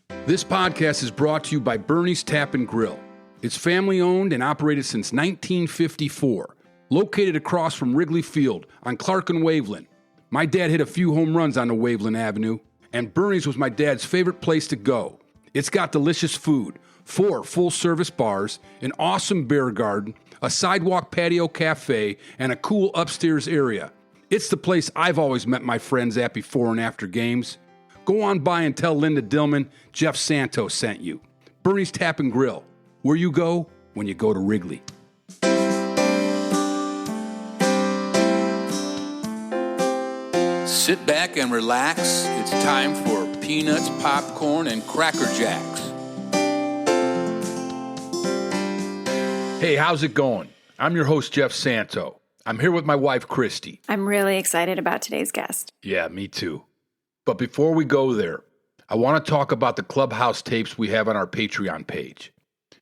This podcast is brought to you by Bernie's Tap and Grill. It's family owned and operated since 1954. Located across from Wrigley Field on Clark and Waveland. My dad hit a few home runs on the Waveland Avenue, and Bernie's was my dad's favorite place to go. It's got delicious food, 4 full-service bars, an awesome beer garden, a sidewalk patio cafe, and a cool upstairs area. It's the place I've always met my friends at before and after games. Go on by and tell Linda Dillman Jeff Santos sent you. Bernie's Tap and Grill, where you go when you go to Wrigley. Sit back and relax. It's time for peanuts, popcorn, and crackerjacks. Hey, how's it going? I'm your host, Jeff Santo. I'm here with my wife, Christy. I'm really excited about today's guest. Yeah, me too. But before we go there, I want to talk about the Clubhouse tapes we have on our Patreon page.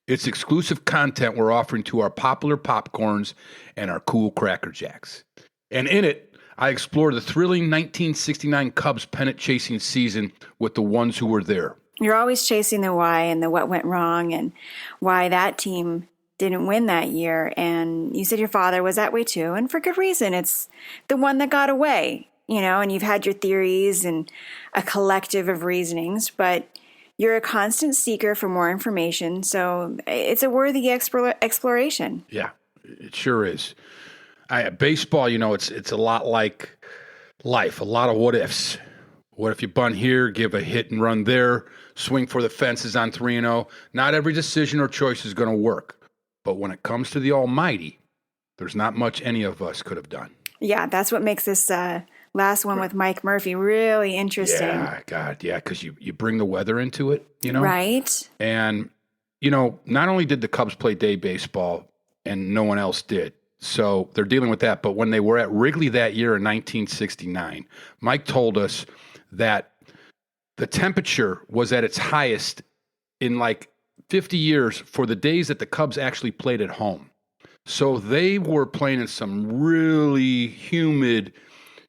It's exclusive content we're offering to our popular popcorns and our cool crackerjacks. And in it, I explore the thrilling 1969 Cubs pennant chasing season with the ones who were there. You're always chasing the why and the what went wrong and why that team didn't win that year. And you said your father was that way too, and for good reason. It's the one that got away, you know, and you've had your theories and a collective of reasonings, but you're a constant seeker for more information. So it's a worthy exploration. Yeah, it sure is. Baseball, you know, it's a lot like life, a lot of what ifs. What if you bunt here, give a hit and run there, swing for the fences on 3-0? Not every decision or choice is going to work. But when it comes to the almighty, there's not much any of us could have done. Yeah, that's what makes this last one with Mike Murphy really interesting. Yeah, God, yeah, because you bring the weather into it, you know? Right. And, you know, not only did the Cubs play day baseball and no one else did, so they're dealing with that. But when they were at Wrigley that year in 1969, Mike told us that the temperature was at its highest in like 50 years for the days that the Cubs actually played at home. So they were playing in some really humid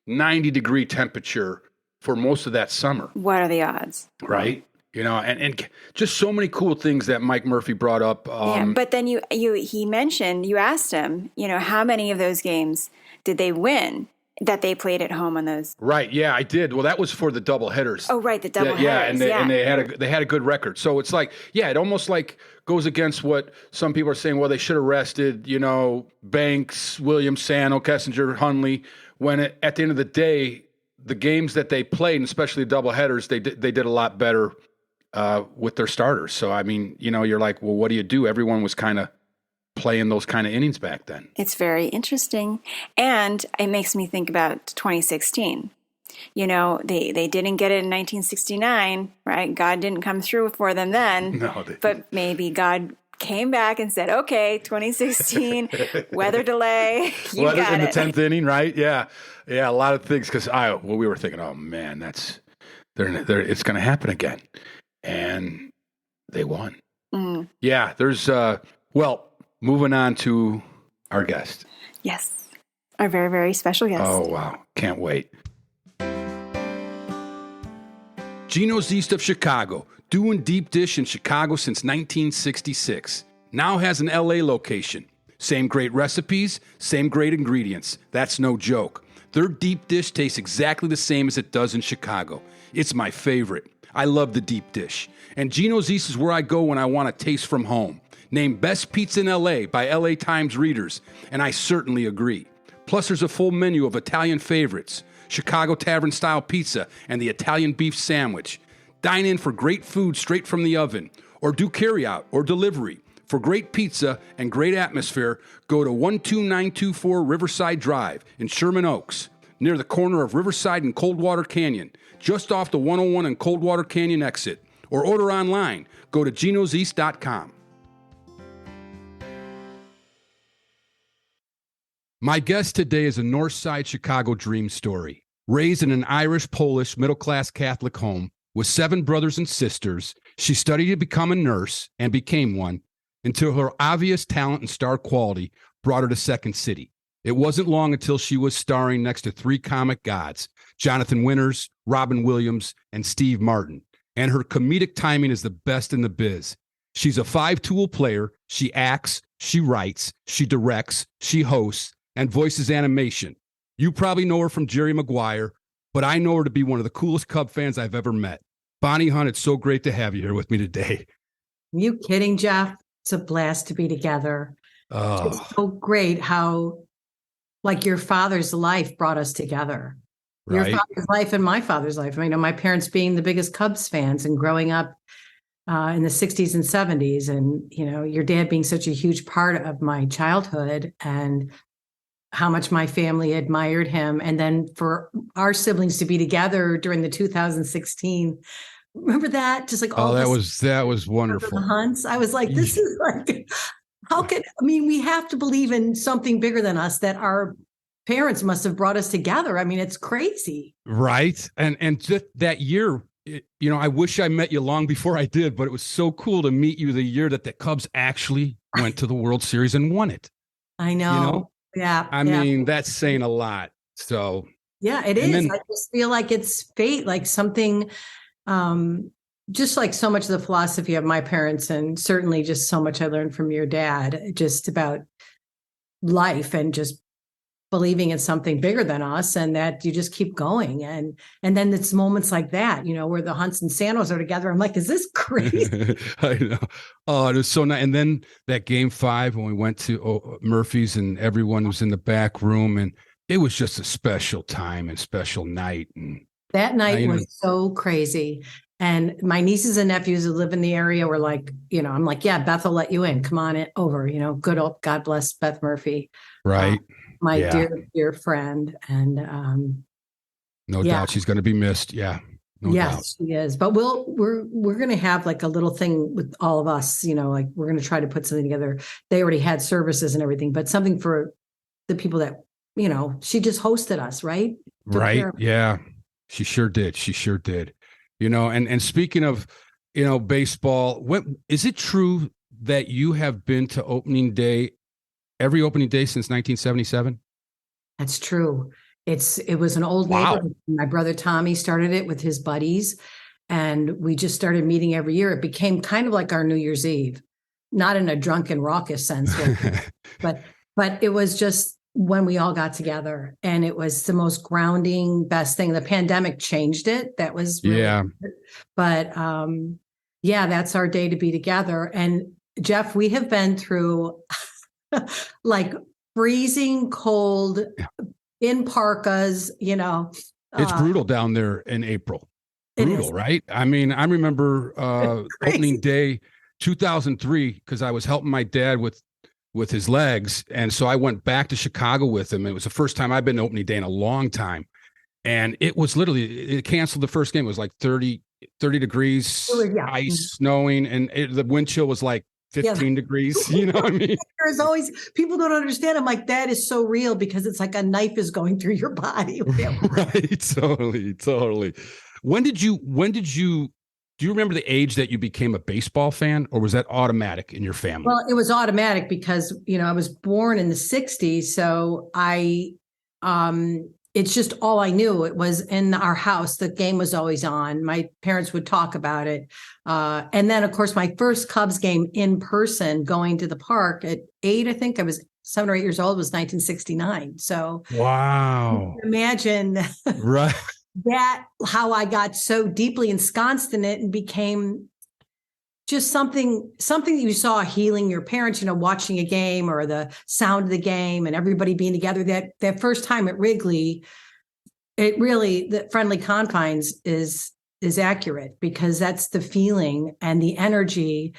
90-degree temperature for most of that summer. What are the odds? Right? You know, and just so many cool things that Mike Murphy brought up. Yeah, but then he mentioned, you asked him, you know, how many of those games did they win that they played at home on those? Right, yeah, I did. Well, that was for the doubleheaders. Oh, right, the doubleheaders. Yeah, and they had a good record. So it's like, yeah, it almost like goes against what some people are saying. Well, they should have rested, you know, Banks, Williams, Sano, Kessinger, Hundley. When at the end of the day, the games that they played, and especially the doubleheaders, they did a lot better with their starters. So, I mean, you know, you're like, well, what do you do? Everyone was kind of playing those kind of innings back then. It's very interesting. And it makes me think about 2016. You know, they didn't get it in 1969, right? God didn't come through for them then. No, but maybe God came back and said, okay, 2016, weather delay, you got in it. The 10th inning, right? Yeah, a lot of things. Because we were thinking, oh man, it's going to happen again, and they won. Mm. Yeah, there's moving on to our guest. Yes, our very, very special guest. Oh wow, can't wait. Gino's East of Chicago, doing deep dish in Chicago since 1966. Now has an LA location. Same great recipes, same great ingredients. That's no joke. Their deep dish tastes exactly the same as it does in Chicago. It's my favorite. I love the deep dish. And Gino's East is where I go when I want a taste from home. Named Best Pizza in LA by LA Times readers, and I certainly agree. Plus, there's a full menu of Italian favorites, Chicago Tavern-style pizza, and the Italian beef sandwich. Dine in for great food straight from the oven, or do carry-out or delivery. For great pizza and great atmosphere, go to 12924 Riverside Drive in Sherman Oaks, near the corner of Riverside and Coldwater Canyon, just off the 101 and Coldwater Canyon exit. Or order online. Go to genoseast.com. My guest today is a North Side Chicago dream story. Raised in an Irish-Polish middle-class Catholic home with 7 brothers and sisters, she studied to become a nurse and became one until her obvious talent and star quality brought her to Second City. It wasn't long until she was starring next to 3 comic gods, Jonathan Winters, Robin Williams, and Steve Martin. and her comedic timing is the best in the biz. She's a five-tool player. She acts, she writes, she directs, she hosts, and voices animation. You probably know her from Jerry Maguire, but I know her to be one of the coolest Cub fans I've ever met. Bonnie Hunt, it's so great to have you here with me today. You kidding, Jeff? It's a blast to be together. It's so great how, like, your father's life brought us together. Your Right. father's life and my father's life. I mean, my parents being the biggest Cubs fans and growing up in the 60s and 70s. And, your dad being such a huge part of my childhood and how much my family admired him. And then for our siblings to be together during the 2016. Remember that? Just like all that was wonderful. the Hunts. I was like, this is like, we have to believe in something bigger than us, that our parents must have brought us together. I mean, it's crazy. Right. And just that year, I wish I met you long before I did, but it was so cool to meet you the year that the Cubs actually went to the World Series and won it. I know. Yeah. I mean, that's saying a lot. So yeah, it is. I just feel like it's fate, like something, just like so much of the philosophy of my parents, and certainly just so much I learned from your dad, just about life and just believing in something bigger than us, and that you just keep going. And then it's moments like that, where the Hunts and Santos are together. I'm like, is this crazy? I know. Oh, it was so nice. And then that game 5, when we went to Murphy's and everyone was in the back room, and it was just a special time and special night. And that night was so crazy. And my nieces and nephews who live in the area were like, I'm like, yeah, Beth will let you in. Come on over. Good old, God bless Beth Murphy. Right. My dear, dear friend. And no doubt she's going to be missed. Yeah. No doubt. She is. But we're going to have like a little thing with all of us, like we're going to try to put something together. They already had services and everything, but something for the people that, she just hosted us, right? Right. Yeah. She sure did. And speaking of, baseball, is it true that you have been to every opening day since 1977? That's true. It was an old neighborhood. My brother Tommy started it with his buddies, and we just started meeting every year. It became kind of like our New Year's Eve, not in a drunken, raucous sense, but it was just when we all got together, and it was the most grounding, best thing. The pandemic changed it. That was really good. But that's our day to be together. And Jeff, we have been through like freezing cold in parkas, It's brutal down there in April. Brutal, right? I mean, I remember opening day 2003, because I was helping my dad with his legs. And so I went back to Chicago with him. It was the first time I've been to opening day in a long time. And it was literally, it canceled the first game. It was like 30 degrees, ice, snowing. And the wind chill was like 15 degrees. You know what I mean? There's always, people don't understand. I'm like, that is so real, because it's like a knife is going through your body. Right. Totally. When did you, do you remember the age that you became a baseball fan, or was that automatic in your family? Well, it was automatic because, I was born in the 60s. So it's just all I knew. It was in our house. The game was always on. My parents would talk about it. And then, of course, my first Cubs game in person, going to the park at 8, I think I was 7 or 8 years old, was 1969. So wow. Imagine right. that, how I got so deeply ensconced in it and became just something that you saw healing your parents, watching a game or the sound of the game and everybody being together. That first time at Wrigley, it really, the friendly confines is accurate, because that's the feeling and the energy,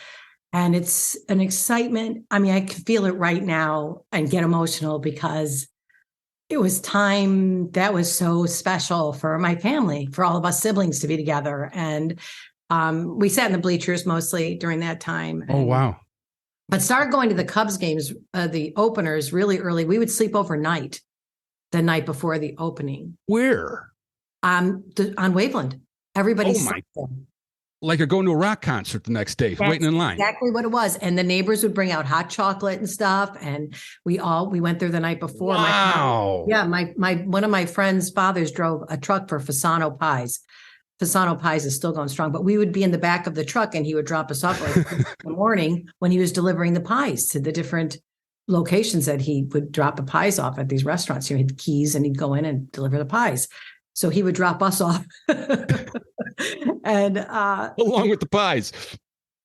and it's an excitement. I mean, I can feel it right now and get emotional, because it was time that was so special for my family, for all of us siblings to be together. And we sat in the bleachers mostly during that time. Oh, wow. But started going to the Cubs games, the openers, really early. We would sleep overnight the night before the opening. Where? On Waveland. Everybody. Like you're going to a rock concert the next day, waiting in line. Exactly what it was. And the neighbors would bring out hot chocolate and stuff. And we went there the night before. Wow. My one of my friends' fathers drove a truck for Fasano pies. Fasano pies is still going strong, but we would be in the back of the truck and he would drop us off like in the morning when he was delivering the pies to the different locations that he would drop the pies off at these restaurants. You know, he had keys and he'd go in and deliver the pies. So he would drop us off. And along with the pies.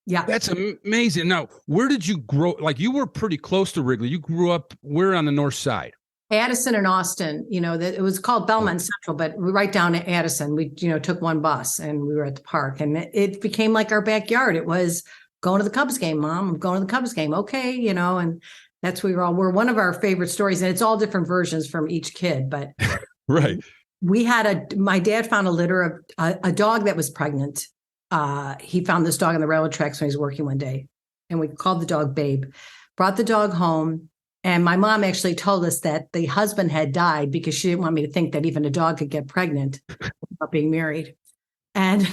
Yeah. That's amazing. Now, where did you grow? Like, you were pretty close to Wrigley. You grew up, where on the north side? Addison and Austin, you know, that it was called Belmont Central, but right down to Addison, we, you know, took one bus and we were at the park, and it became like our backyard. It was going to the Cubs game, Mom, I'm going to the Cubs game. Okay. You know, and that's where we're one of our favorite stories, and it's all different versions from each kid, but right. We had my dad found a litter of a dog that was pregnant. He found this dog on the railroad tracks when he was working one day, and we called the dog Babe, brought the dog home. And my mom actually told us that the husband had died because she didn't want me to think that even a dog could get pregnant without being married. And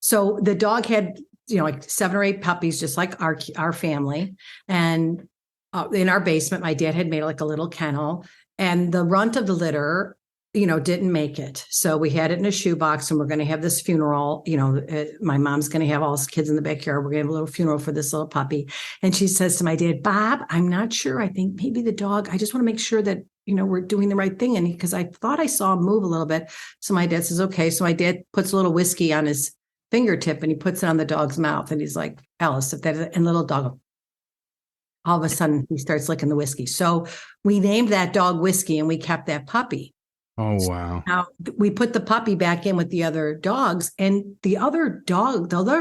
so the dog had, you know, like 7 or 8 puppies, just like our family. And in our basement, my dad had made like a little kennel, and the runt of the litter, you know, didn't make it. So we had it in a shoebox, and we're going to have this funeral. You know, my mom's going to have all his kids in the backyard. We're going to have a little funeral for this little puppy. And she says to my dad, Bob, I'm not sure. I think maybe the dog, I just want to make sure that, you know, we're doing the right thing. And because I thought I saw him move a little bit. So my dad says, okay. So my dad puts a little whiskey on his fingertip and he puts it on the dog's mouth. And he's like, Alice, if that, and little dog, all of a sudden he starts licking the whiskey. So we named that dog Whiskey, and we kept that puppy. Oh, wow. Now we put the puppy back in with the other dogs, and the other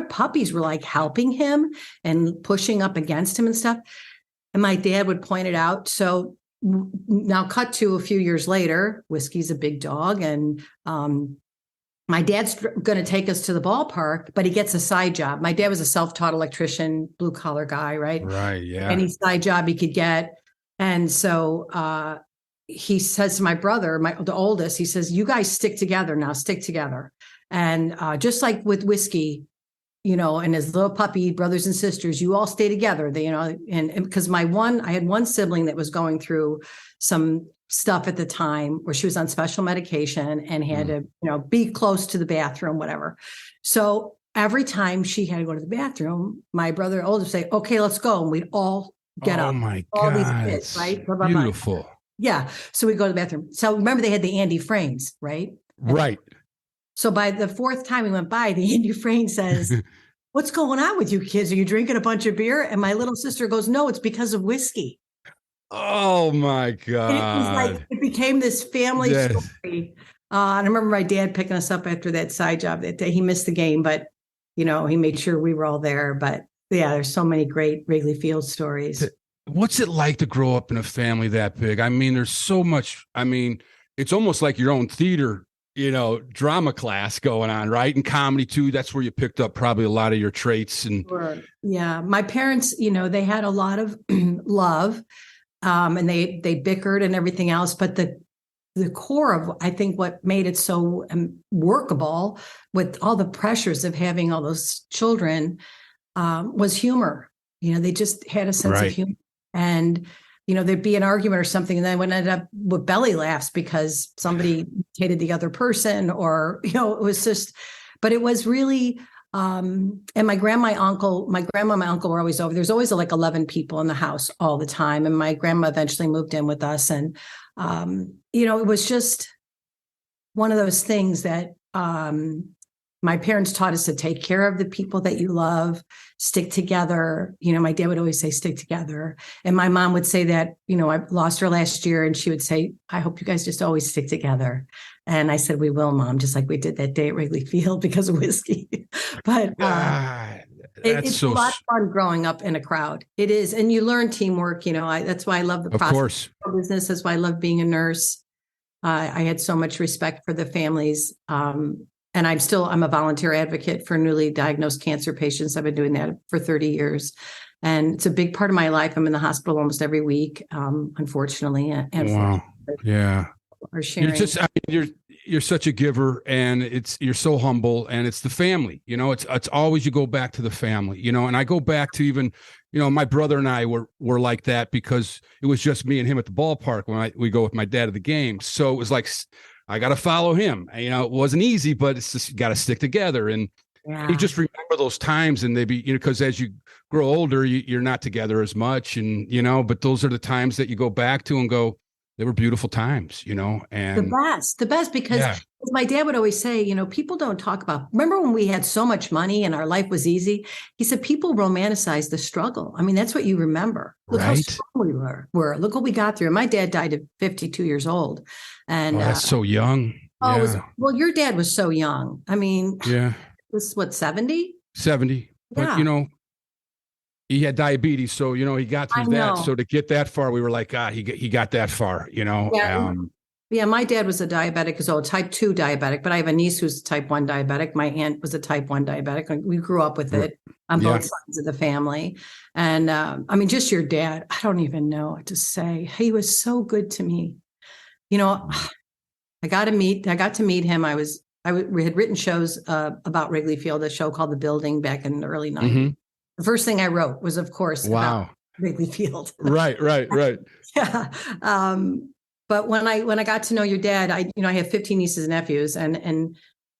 puppies were like helping him and pushing up against him and stuff. And my dad would point it out. So now cut to a few years later, Whiskey's a big dog, and my dad's going to take us to the ballpark, but he gets a side job. My dad was a self-taught electrician, blue collar guy, right? Right. Yeah. Any side job he could get. And so he says to my brother, the oldest, he says, you guys stick together now, stick together. And just like with Whiskey, you know, and his little puppy brothers and sisters, you all stay together. They, you know, and because I had one sibling that was going through some stuff at the time where she was on special medication and had to, you know, be close to the bathroom, whatever. So every time she had to go to the bathroom, my brother oldest would say, okay, let's go. And we'd all get up. Oh my all God. These kids, right? Beautiful. Yeah. So we go to the bathroom. So remember they had the Andy frames, right? Right. So by the 4th time we went by, the Andy frame says, what's going on with you kids? Are you drinking a bunch of beer? And my little sister goes, no, it's because of Whiskey. Oh my God. And it was like, it became this family story. And I remember my dad picking us up after that side job that day. He missed the game, but, you know, he made sure we were all there. But yeah, there's so many great Wrigley Field stories. What's it like to grow up in a family that big? I mean, there's so much. I mean, it's almost like your own theater, you know, drama class going on, right? And comedy too. That's where you picked up probably a lot of your traits. And Sure. Yeah, my parents, you know, they had a lot of love, and they bickered and everything else. But the core of, I think, what made it so workable with all the pressures of having all those children was humor. You know, they just had a sense of humor. And, you know, there'd be an argument or something, and then would end up with belly laughs because somebody hated the other person, or, you know, it was just, but it was really, and my grandma, my uncle were always over. There's always like 11 people in the house all the time. And my grandma eventually moved in with us. And, you know, it was just one of those things that, my parents taught us to take care of the people that you love, stick together. You know, my dad would always say, stick together. And my mom would say that, you know, I lost her last year, and she would say, I hope you guys just always stick together. And I said, we will, Mom, just like we did that day at Wrigley Field because of Whiskey. But it's so a lot of fun growing up in a crowd. It is. And you learn teamwork. You know, that's why I love the process business. That's why I love being a nurse. I had so much respect for the families. And I'm a volunteer advocate for newly diagnosed cancer patients. I've been doing that for 30 years. And it's a big part of my life. I'm in the hospital almost every week, unfortunately. And wow. Yeah. Are sharing. You're such a giver, and you're so humble, and it's the family, you know, it's always, you go back to the family, you know, and I go back to even, you know, my brother and I were like that because it was just me and him at the ballpark when we go with my dad to the game. So it was like, I got to follow him. It wasn't easy, but it's just got to stick together. And you just remember those times, and because as you grow older, you're not together as much, and but those are the times that you go back to and go, they were beautiful times, and the best, because as my dad would always say, people don't talk about, remember when we had so much money and our life was easy? He said, people romanticize the struggle. I mean, that's what you remember. Look how strong we were. Look what we got through. My dad died at 52 years old. And that's so young. Well, your dad was so young. I mean, was what, 70? 70. But, he had diabetes. So, he got through that. So to get that far, we were like, he got that far, Yeah, my dad was a diabetic, type 2 diabetic, but I have a niece who's type 1 diabetic. My aunt was a type 1 diabetic. We grew up with it on both sides of the family. And just your dad, I don't even know what to say. He was so good to me. I got to meet him. We had written shows about Wrigley Field, a show called The Building back in the early 90s. Mm-hmm. The first thing I wrote was, of course, about Wrigley Field. Right. Yeah. But when I got to know your dad, I have 15 nieces and nephews, and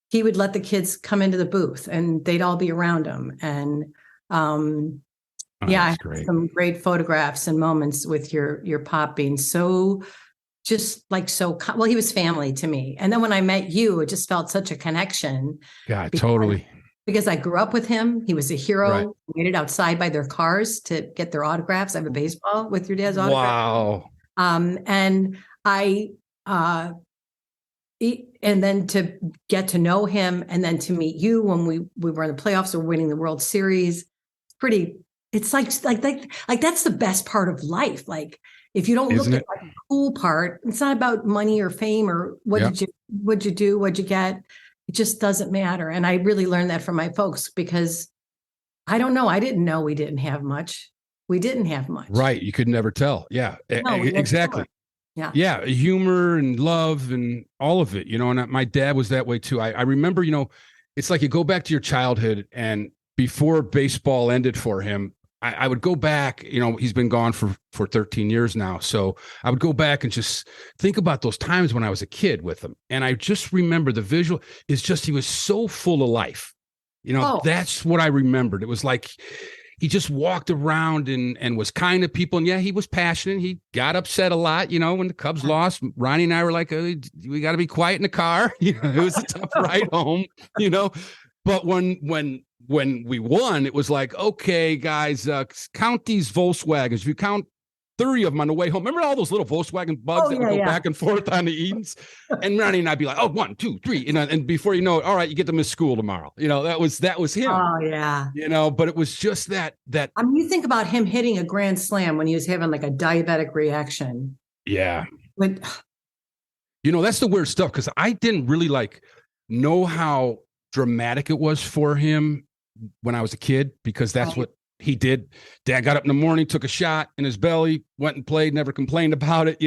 he would let the kids come into the booth and they'd all be around him. And I have some great photographs and moments with your pop being so well, he was family to me. And then when I met you, it just felt such a connection. Yeah, totally. Because I grew up with him. He was a hero. Right. We waited outside by their cars to get their autographs. I have a baseball with your dad's autograph. Wow. And then to get to know him, and then to meet you when we were in the playoffs or winning the World Series. It's like that's the best part of life. Like, if you don't look at the cool part, it's not about money or fame or what'd you do, what'd you get. It just doesn't matter. And I really learned that from my folks, because I don't know. I didn't know we didn't have much. We didn't have much. Right. You could never tell. Yeah, no, exactly. Yeah. Humor and love and all of it, and my dad was that way too. I remember, it's like you go back to your childhood, and before baseball ended for him, I would go back, he's been gone for 13 years now. So I would go back and just think about those times when I was a kid with him. And I just remember the visual is just, he was so full of life. That's what I remembered. It was like he just walked around and was kind to people. And he was passionate. He got upset a lot, when the Cubs lost. Ronnie and I were like, we got to be quiet in the car. It was a tough ride home, But when we won, it was like, okay, guys, count these Volkswagens. If you count 30 of them on the way home, remember all those little Volkswagen bugs that would go back and forth on the Edens? And Ronnie and I'd be like, 1, 2, 3, and before you know it, all right, you get to miss school tomorrow. That was him. Oh yeah. But it was just that. I mean, you think about him hitting a grand slam when he was having like a diabetic reaction. Yeah. But that's the weird stuff, because I didn't really know how dramatic it was for him when I was a kid, because that's what he did. Dad got up in the morning, took a shot in his belly, went and played, never complained about it,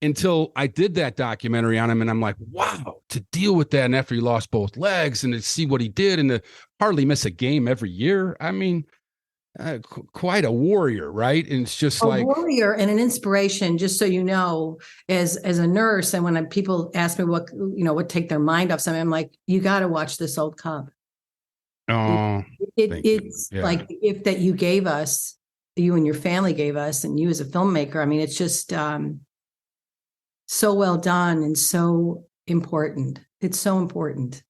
until I did that documentary on him. And I'm like, wow, to deal with that. And after he lost both legs, and to see what he did, and to hardly miss a game every year. I mean, quite a warrior, right? And it's just a warrior and an inspiration, just so you know, as a nurse. And when people ask me what take their mind off something, I'm like, you got to watch this old Cub. Oh, it's like the gift that you gave us, you and your family gave us, and you as a filmmaker. I mean, it's just so well done and so important. It's so important.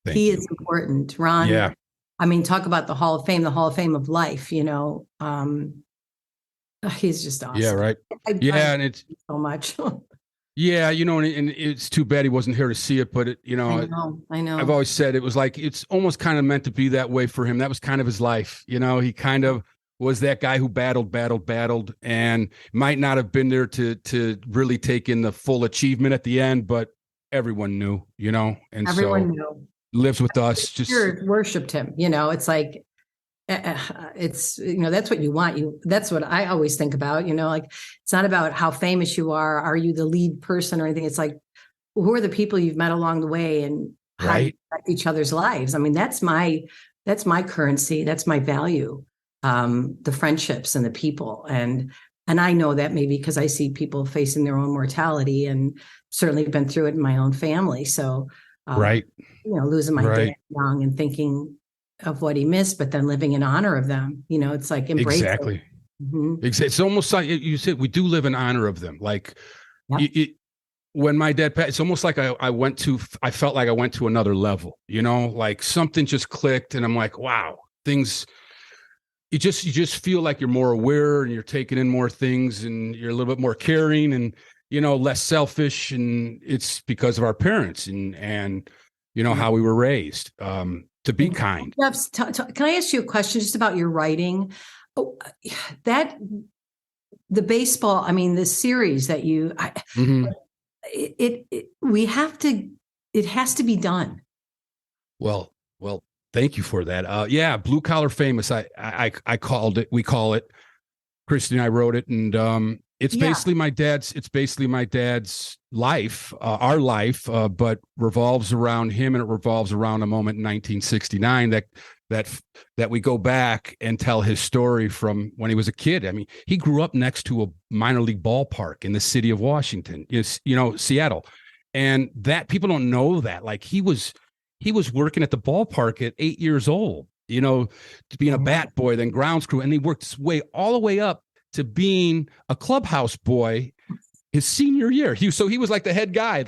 He is important, Ron. Yeah. I mean, talk about the Hall of Fame of life, he's just awesome. Yeah, right. And it's so much. Yeah, and it's too bad he wasn't here to see it, but I know. I've always said it was like, it's almost kind of meant to be that way for him. That was kind of his life. He kind of was that guy who battled, and might not have been there to really take in the full achievement at the end, but everyone knew, and everyone knew. Lives with us. Just worshipped him. It's like, it's, that's what you want. That's what I always think about, like, it's not about how famous you are. Are you the lead person or anything? It's like, who are the people you've met along the way, and how you affect each other's lives? I mean, that's my currency. That's my value. The friendships and the people. And And I know that maybe because I see people facing their own mortality and certainly been through it in my own family. So, Right. Losing my Right. dad young and thinking of what he missed, but then living in honor of them, it's like embrace it. Exactly. Mhm. It's almost like you said, we do live in honor of them. Like Yep. when my dad passed, it's almost like I felt like I went to another level, like something just clicked and I'm like, wow, things, you just feel like you're more aware and you're taking in more things and you're a little bit more caring and, less selfish. And it's because of our parents and how we were raised, to be kind. Jeff, can I ask you a question just about your writing? Oh, that the baseball, I mean, the series that Mhm. it has to be done. Well, thank you for that. Yeah, Blue Collar Famous. I called it. We call it. Christy and I wrote it, and it's basically my dad's. It's basically my dad's life, our life, but revolves around him, and it revolves around a moment in 1969 that we go back and tell his story from when he was a kid. I mean, he grew up next to a minor league ballpark in the city of Washington, Seattle, and that people don't know that. Like he was working at the ballpark at 8 years old, to being a bat boy, then grounds crew. And he worked his way all the way up to being a clubhouse boy his senior year. He was like the head guy.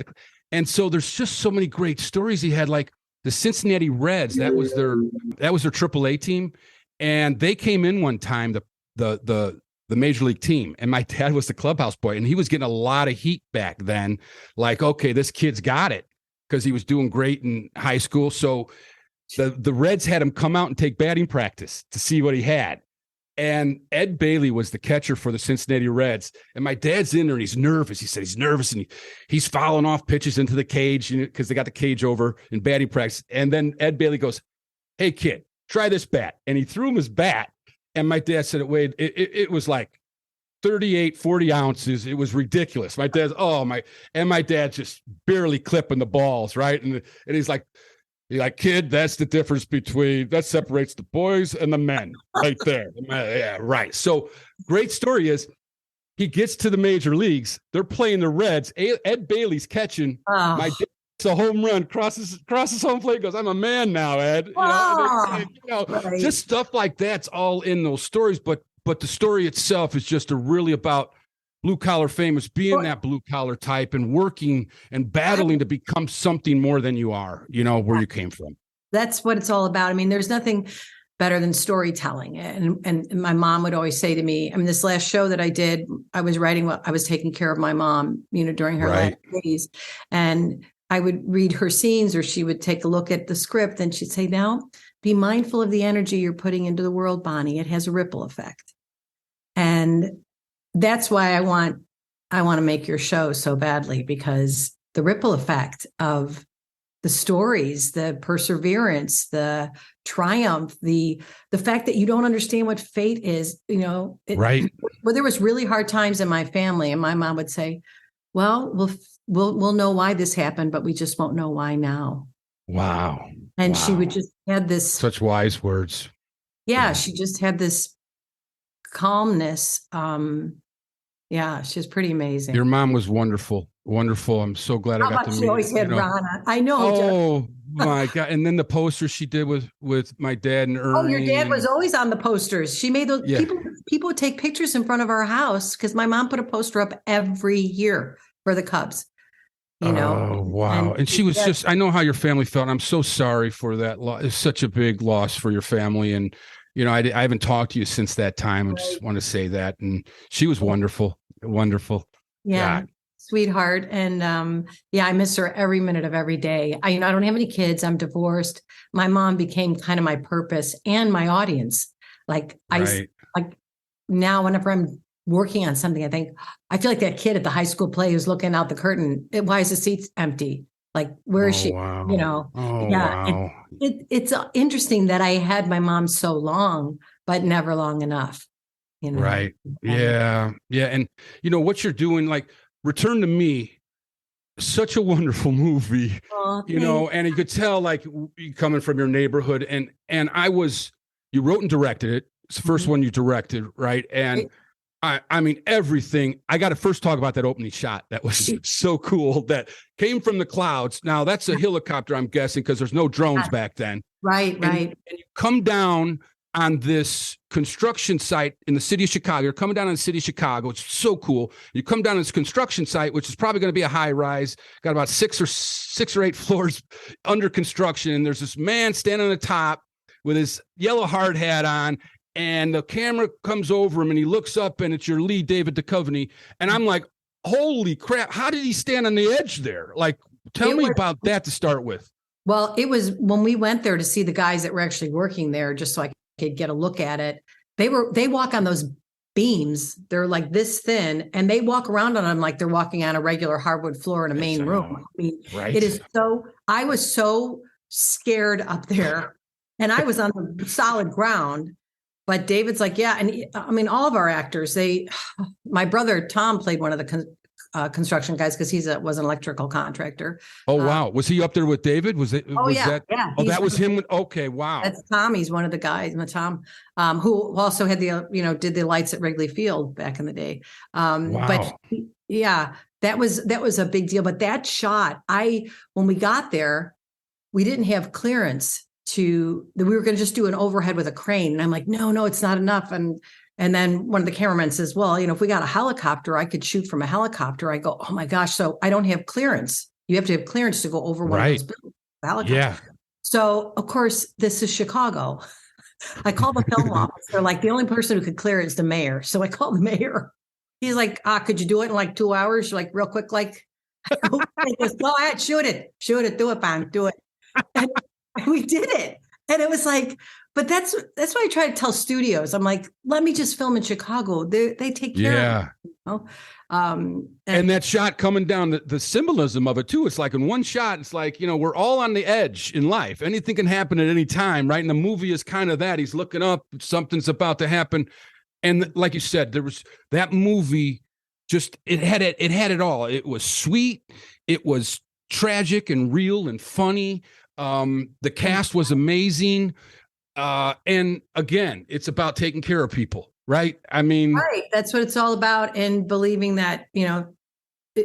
And so there's just so many great stories he had, like the Cincinnati Reds. That was their AAA team. And they came in one time, the major league team. And my dad was the clubhouse boy. And he was getting a lot of heat back then. Like, okay, this kid's got it, because he was doing great in high school. So the Reds had him come out and take batting practice to see what he had. And Ed Bailey was the catcher for the Cincinnati Reds. And my dad's in there and he's nervous. He said he's nervous and he's fouling off pitches into the cage, because they got the cage over in batting practice. And then Ed Bailey goes, "Hey, kid, try this bat." And he threw him his bat. And my dad said it was like 38, 40 ounces. It was ridiculous. My dad just barely clipping the balls, right? And he's like, "Kid, that's the difference that separates the boys and the men right there." Yeah, right. So great story is he gets to the major leagues. They're playing the Reds. Ed Bailey's catching. Oh. My dad, it's a home run, crosses home plate, goes, "I'm a man now, Ed." Right. Just stuff like that's all in those stories. But the story itself is just really about Blue Collar Famous, being that blue collar type and working and battling to become something more than you are, where you came from. That's what it's all about. I mean, there's nothing better than storytelling. And my mom would always say to me, I mean, this last show that I did, I was writing while I was taking care of my mom, during her last days. And I would read her scenes, or she would take a look at the script and she'd say, "Now be mindful of the energy you're putting into the world, Bonnie. It has a ripple effect." And that's why I want to make your show so badly, because the ripple effect of the stories, the perseverance, the triumph, the fact that you don't understand what fate is, Right. Well, there was really hard times in my family, and my mom would say, "Well, we'll know why this happened, but we just won't know why now." Wow. And she would just had this such wise words. Yeah, she just had this calmness. Yeah, she's pretty amazing. Your mom was wonderful. Wonderful. I'm so glad I got to meet she always had Rana. I know. Oh my God. And then the posters she did with my dad and Ernie. Oh, your dad was always on the posters. She made those people would take pictures in front of our house, because my mom put a poster up every year for the Cubs. Oh, wow. And she was I know how your family felt. I'm so sorry for that loss. It's such a big loss for your family. And, I haven't talked to you since that time. I just want to say that. And she was wonderful. Wonderful. Yeah. God. Sweetheart. And I miss her every minute of every day. I don't have any kids. I'm divorced. My mom became kind of my purpose and my audience. Like now, whenever I'm working on something, I feel like that kid at the high school play who's looking out the curtain. Why is the seat empty? Like, where is she? Wow. Wow. It's interesting that I had my mom so long, but never long enough. Right. Yeah. Yeah. And what you're doing, like Return to Me, such a wonderful movie, and you could tell, like, coming from your neighborhood, and you wrote and directed it. It's the first one you directed. Right. And I mean, everything. I got to first talk about that opening shot. That was so cool. That came from the clouds. Now, that's a helicopter, I'm guessing, because there's no drones back then. Right. And you come down on this construction site in the city of Chicago. You're coming down on the city of Chicago. It's so cool. You come down on this construction site, which is probably going to be a high rise, got about six or eight floors under construction. And there's this man standing on the top with his yellow hard hat on. And the camera comes over him and he looks up and it's your lead, David Duchovny. And I'm like, holy crap. How did he stand on the edge there? Like, tell me about that to start with. Well, it was when we went there to see the guys that were actually working there, just so I could get a look at it. They walk on those beams. They're like this thin and they walk around on them like they're walking on a regular hardwood floor in a main room. I mean, It is I was so scared up there and I was on the solid ground. But David's like, yeah. And I mean, all of our actors, my brother, Tom, played one of the construction guys because was an electrical contractor. Oh, wow. Was he up there with David? Was it? Yeah. Oh, that was him. Okay. Wow. That's Tom. He's one of the guys, Tom, who also had did the lights at Wrigley Field back in the day. Wow. But yeah, that was a big deal. But that shot, when we got there, we didn't have clearance we were going to just do an overhead with a crane. And I'm like, no, it's not enough. And then one of the cameramen says, well, if we got a helicopter, I could shoot from a helicopter. I go, oh my gosh. So I don't have clearance. You have to have clearance to go over one of those buildings. Helicopter. Yeah. So of course, this is Chicago. I called the film office. They're like, the only person who could clear it is the mayor. So I called the mayor. He's like, could you do it in like 2 hours? Like real quick, like, go ahead, shoot it, do it, Pam, do it. And we did it. And it was like, but that's why I try to tell studios. I'm like, let me just film in Chicago. They take care of it. And that shot coming down, the symbolism of it too. It's like in one shot, it's like, we're all on the edge in life. Anything can happen at any time, right? And the movie is kind of that. He's looking up, something's about to happen. And like you said, there was that movie, just it had it all. It was sweet, it was tragic and real and funny. The cast was amazing. And again, it's about taking care of people, right? I mean, right. That's what it's all about. And believing that,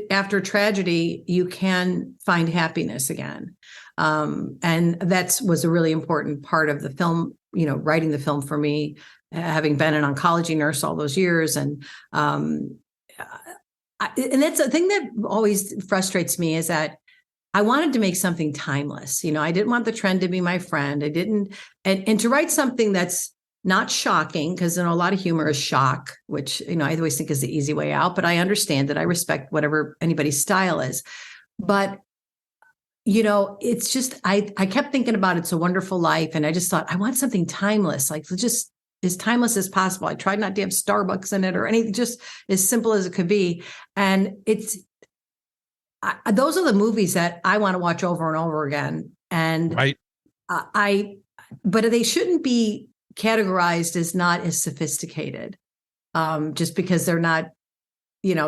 after tragedy, you can find happiness again. And that was a really important part of the film, writing the film for me, having been an oncology nurse all those years. And that's the thing that always frustrates me is that I wanted to make something timeless. I didn't want the trend to be my friend. I didn't, and to write something that's not shocking, because a lot of humor is shock, which, I always think is the easy way out, but I understand that. I respect whatever anybody's style is. But, it's just, I kept thinking about It's a Wonderful Life. And I just thought, I want something timeless, like just as timeless as possible. I tried not to have Starbucks in it or anything, just as simple as it could be. And those are the movies that I want to watch over and over again. And right. But they shouldn't be categorized as not as sophisticated, just because they're not,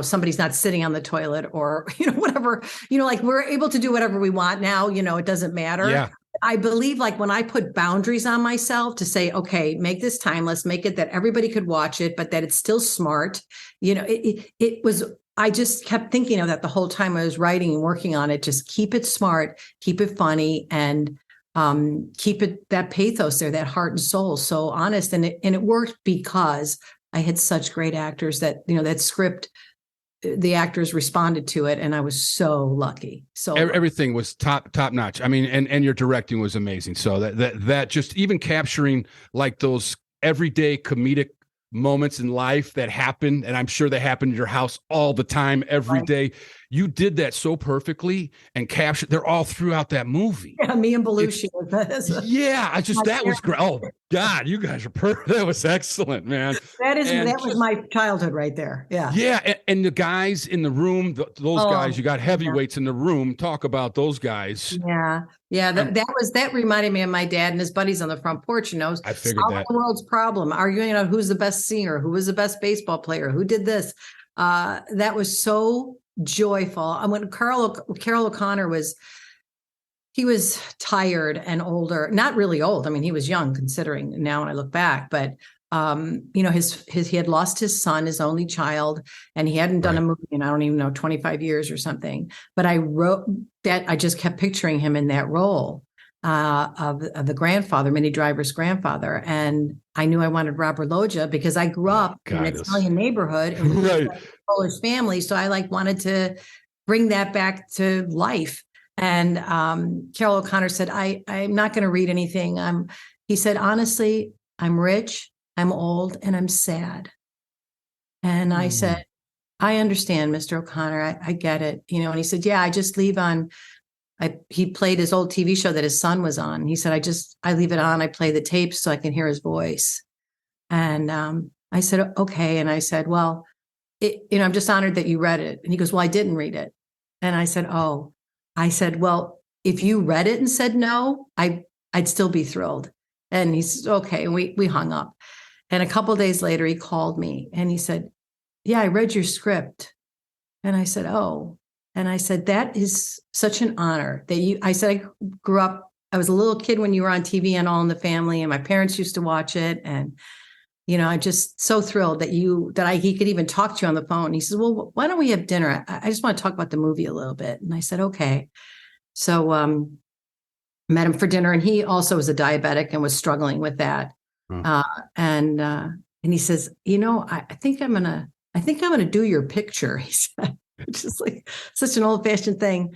somebody's not sitting on the toilet or, whatever, like we're able to do whatever we want now, it doesn't matter. Yeah. I believe like when I put boundaries on myself to say, okay, make this timeless, make it that everybody could watch it, but that it's still smart. I just kept thinking of that the whole time I was writing and working on it. Just keep it smart, keep it funny, and keep it that pathos there, that heart and soul, so honest. And it worked because I had such great actors that, that script, the actors responded to it, and I was so lucky. So everything was top notch. I mean, and your directing was amazing. So that just even capturing like those everyday comedic moments in life that happen, and I'm sure they happen in your house all the time, every day. You did that so perfectly and captured. They're all throughout that movie. Yeah, me and Belushi. That was great. Oh God, you guys are perfect. That was excellent, man. That was my childhood right there. Yeah. Yeah, and the guys in the room, those guys, you got heavyweights in the room. Talk about those guys. Yeah. Yeah, that reminded me of my dad and his buddies on the front porch. I figured that. The world's problem, arguing on who's the best singer, who was the best baseball player, who did this. That was so joyful. And when Carol O'Connor he was tired and older, not really old. I mean, he was young considering now when I look back, but he had lost his son, his only child, and he hadn't done a movie in, I don't even know, 25 years or something. But I wrote that, I just kept picturing him in that role of the grandfather, Minnie Driver's grandfather. And I knew I wanted Robert Loggia because I grew up in an Italian neighborhood and with a Polish family. So I wanted to bring that back to life. And Carol O'Connor said, I'm not going to read anything. He said, honestly, I'm rich, I'm old, and I'm sad. And I said, I understand, Mr. O'Connor. I get it. And he said, yeah, I just leave on. He played his old TV show that his son was on. He said, I leave it on. I play the tapes so I can hear his voice. And I said, okay. And I said, well, I'm just honored that you read it. And he goes, well, I didn't read it. And I said, oh. I said, well, if you read it and said no, I'd still be thrilled. And he said, okay. And we hung up. And a couple of days later, he called me and he said, yeah, I read your script. And I said, oh. And I said, that is such an honor that I said, I grew up, I was a little kid when you were on TV and All in the Family, and my parents used to watch it. And, I'm just so thrilled that he could even talk to you on the phone. He says, well, why don't we have dinner? I just want to talk about the movie a little bit. And I said, okay. So, met him for dinner, and he also was a diabetic and was struggling with that. And he says, I think I'm going to do your picture. He said, which is like such an old fashioned thing.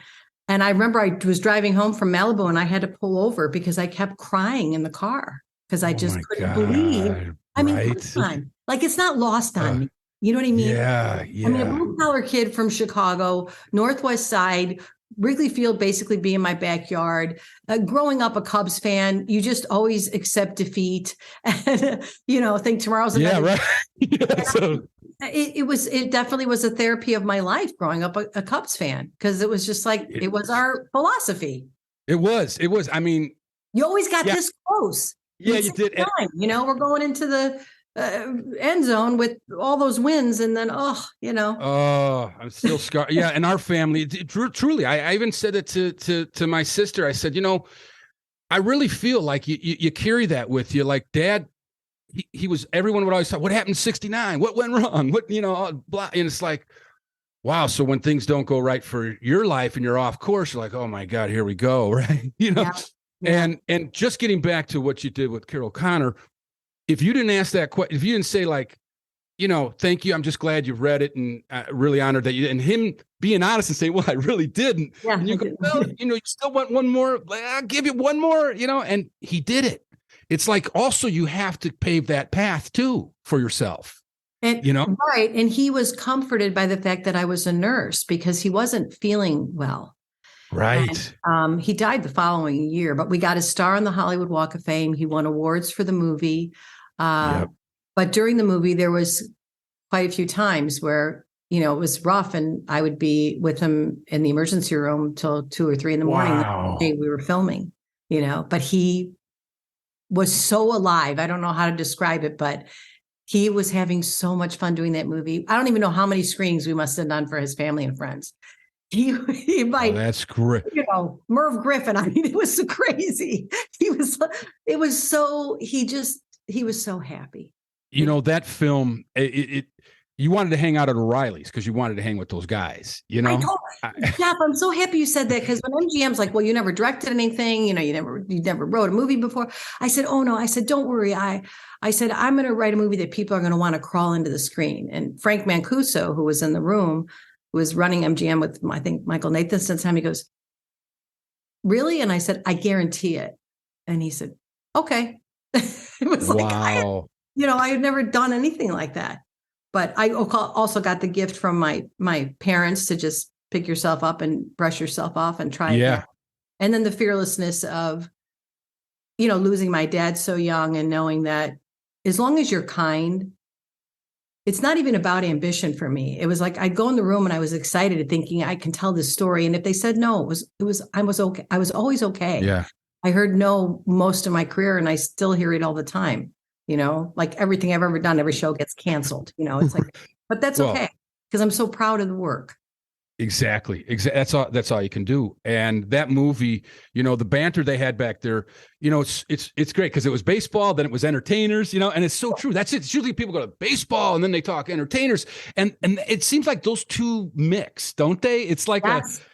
And I remember I was driving home from Malibu and I had to pull over because I kept crying in the car because I just couldn't believe. I mean, come on. Like, it's not lost on me. You know what I mean? Yeah. I mean, a blue collar kid from Chicago, Northwest Side, Wrigley Field basically being my backyard. Growing up a Cubs fan, you just always accept defeat and, think tomorrow's a better right. Yeah, so. It definitely was a therapy of my life growing up a Cubs fan, because it was just like, it was our philosophy. It was. I mean, you always got this close. Yeah, you did. We're going into the end zone with all those wins, and then oh, I'm still scarred. Yeah, and our family, truly, I even said it to my sister. I said, I really feel like you carry that with you. Like, Dad, he was. Everyone would always talk, what happened in '69? What went wrong? What blah. And it's like, wow. So when things don't go right for your life and you're off course, you're like, oh my God, here we go, right? Yeah. And just getting back to what you did with Carol O'Connor. If you didn't ask that question, if you didn't say like, thank you, I'm just glad you've read it, and really honored that you, and him being honest and saying, well, I really didn't. Yeah, and you go, well, you still want one more, I'll give you one more, and he did it. It's like, also you have to pave that path too for yourself. And, right. And he was comforted by the fact that I was a nurse because he wasn't feeling well. Right. And, he died the following year, but we got a star on the Hollywood Walk of Fame. He won awards for the movie. But during the movie, there was quite a few times where, it was rough, and I would be with him in the emergency room till 2 or 3 in the morning. Wow. The day we were filming, but he was so alive. I don't know how to describe it, but he was having so much fun doing that movie. I don't even know how many screenings we must have done for his family and friends. He might, that's great. Merv Griffin. I mean, it was so crazy. He was so happy. That film, you wanted to hang out at O'Reilly's because you wanted to hang with those guys, Jeff, I'm so happy you said that, because when MGM's like, well, you never directed anything, you never wrote a movie before. I said, oh no, I said, don't worry. I said, I'm going to write a movie that people are going to want to crawl into the screen. And Frank Mancuso, who was in the room, who was running MGM with, I think, Michael Nathanson at the time, he goes, really? And I said, I guarantee it. And he said, okay. It was like, wow. I had never done anything like that. But I also got the gift from my parents to just pick yourself up and brush yourself off and try it. And then the fearlessness of, losing my dad so young and knowing that as long as you're kind, it's not even about ambition for me. It was like, I'd go in the room and I was excited thinking I can tell this story. And if they said no, I was okay. I was always okay. Yeah. I heard no most of my career, and I still hear it all the time. Like everything I've ever done, every show gets canceled. It's like, but that's okay, because I'm so proud of the work. Exactly. That's all you can do. And that movie, the banter they had back there, it's great because it was baseball, then it was entertainers, and it's so true. That's it. It's usually people go to baseball and then they talk entertainers. And it seems like those two mix, don't they? It's like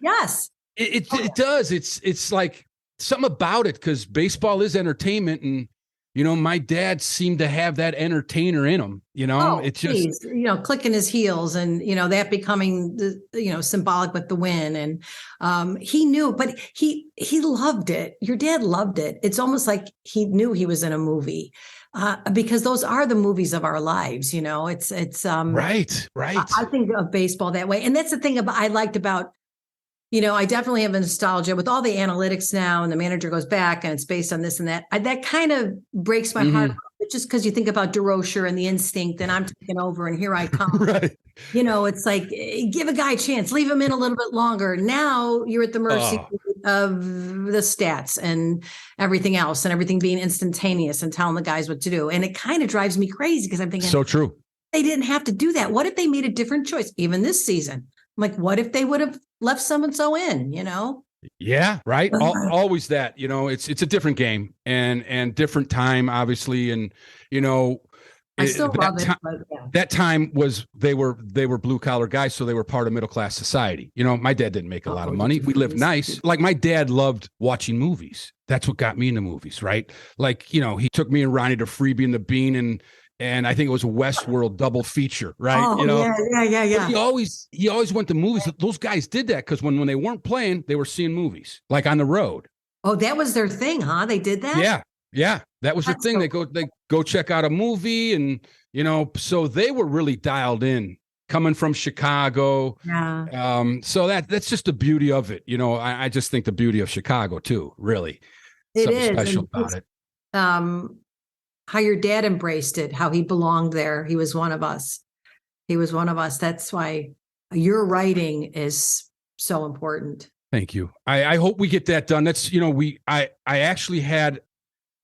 yes. It does. It's like something about it because baseball is entertainment, and my dad seemed to have that entertainer in him. It's just clicking his heels, and that becoming the symbolic with the win, and he knew, but he loved it. Your dad loved it. It's almost like he knew he was in a movie. Because those are the movies of our lives, it's right. I think of baseball that way, and that's the thing I liked about. I definitely have a nostalgia with all the analytics now, and the manager goes back and it's based on this and that. That kind of breaks my heart, just because you think about DeRocher and the instinct, and I'm taking over, and here I come. Right. It's like, give a guy a chance, leave him in a little bit longer. Now you're at the mercy of the stats and everything else, and everything being instantaneous and telling the guys what to do. And it kind of drives me crazy because I'm thinking, so true. They didn't have to do that. What if they made a different choice, even this season? I'm like, what if they would have left so-and-so in, Yeah, right. Always that, it's a different game and different time, obviously. And, I still love it. That time was, they were blue collar guys. So they were part of middle-class society. My dad didn't make a lot of money. We lived nice. Like my dad loved watching movies. That's what got me into movies. Right. Like, he took me and Ronnie to Freebie and the Bean, and I think it was a Westworld double feature, right? Oh, yeah. He always went to movies. Those guys did that because when they weren't playing, they were seeing movies, like on the road. Oh, that was their thing, huh? They did that? Yeah. That was their thing. So They go check out a movie, and so they were really dialed in, coming from Chicago. Yeah. So that's just the beauty of it. I just think the beauty of Chicago too, really. It Something is special about it. How your dad embraced it, how he belonged there. He was one of us. That's why your writing is so important. Thank you. I hope we get that done. That's, I actually had,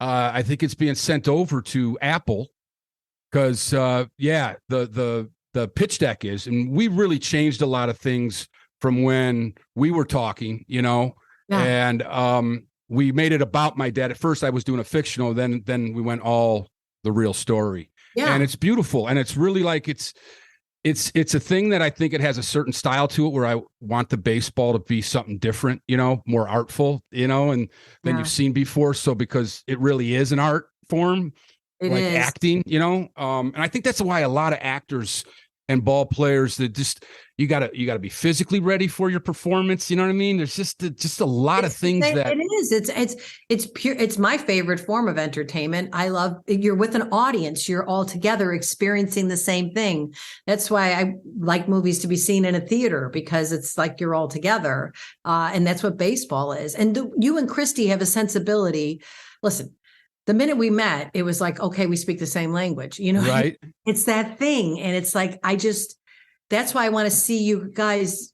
I think it's being sent over to Apple because, the pitch deck is, and we really changed a lot of things from when we were talking, and, we made it about my dad. At first I was doing a fictional, then we went all the real story. Yeah. And it's beautiful. And it's really like, it's a thing that I think it has a certain style to it where I want the baseball to be something different, more artful, and than you've seen before. So because it really is an art form, acting, and I think that's why a lot of actors and ball players that just, you gotta be physically ready for your performance. You know what I mean? There's just a lot of things that it is. It's pure. It's my favorite form of entertainment. I love, you're with an audience. You're all together experiencing the same thing. That's why I like movies to be seen in a theater, because it's like you're all together. And that's what baseball is. And you and Christy have a sensibility. Listen, the minute we met, it was like, okay, we speak the same language, right? It's that thing. And it's like, that's why I want to see you guys.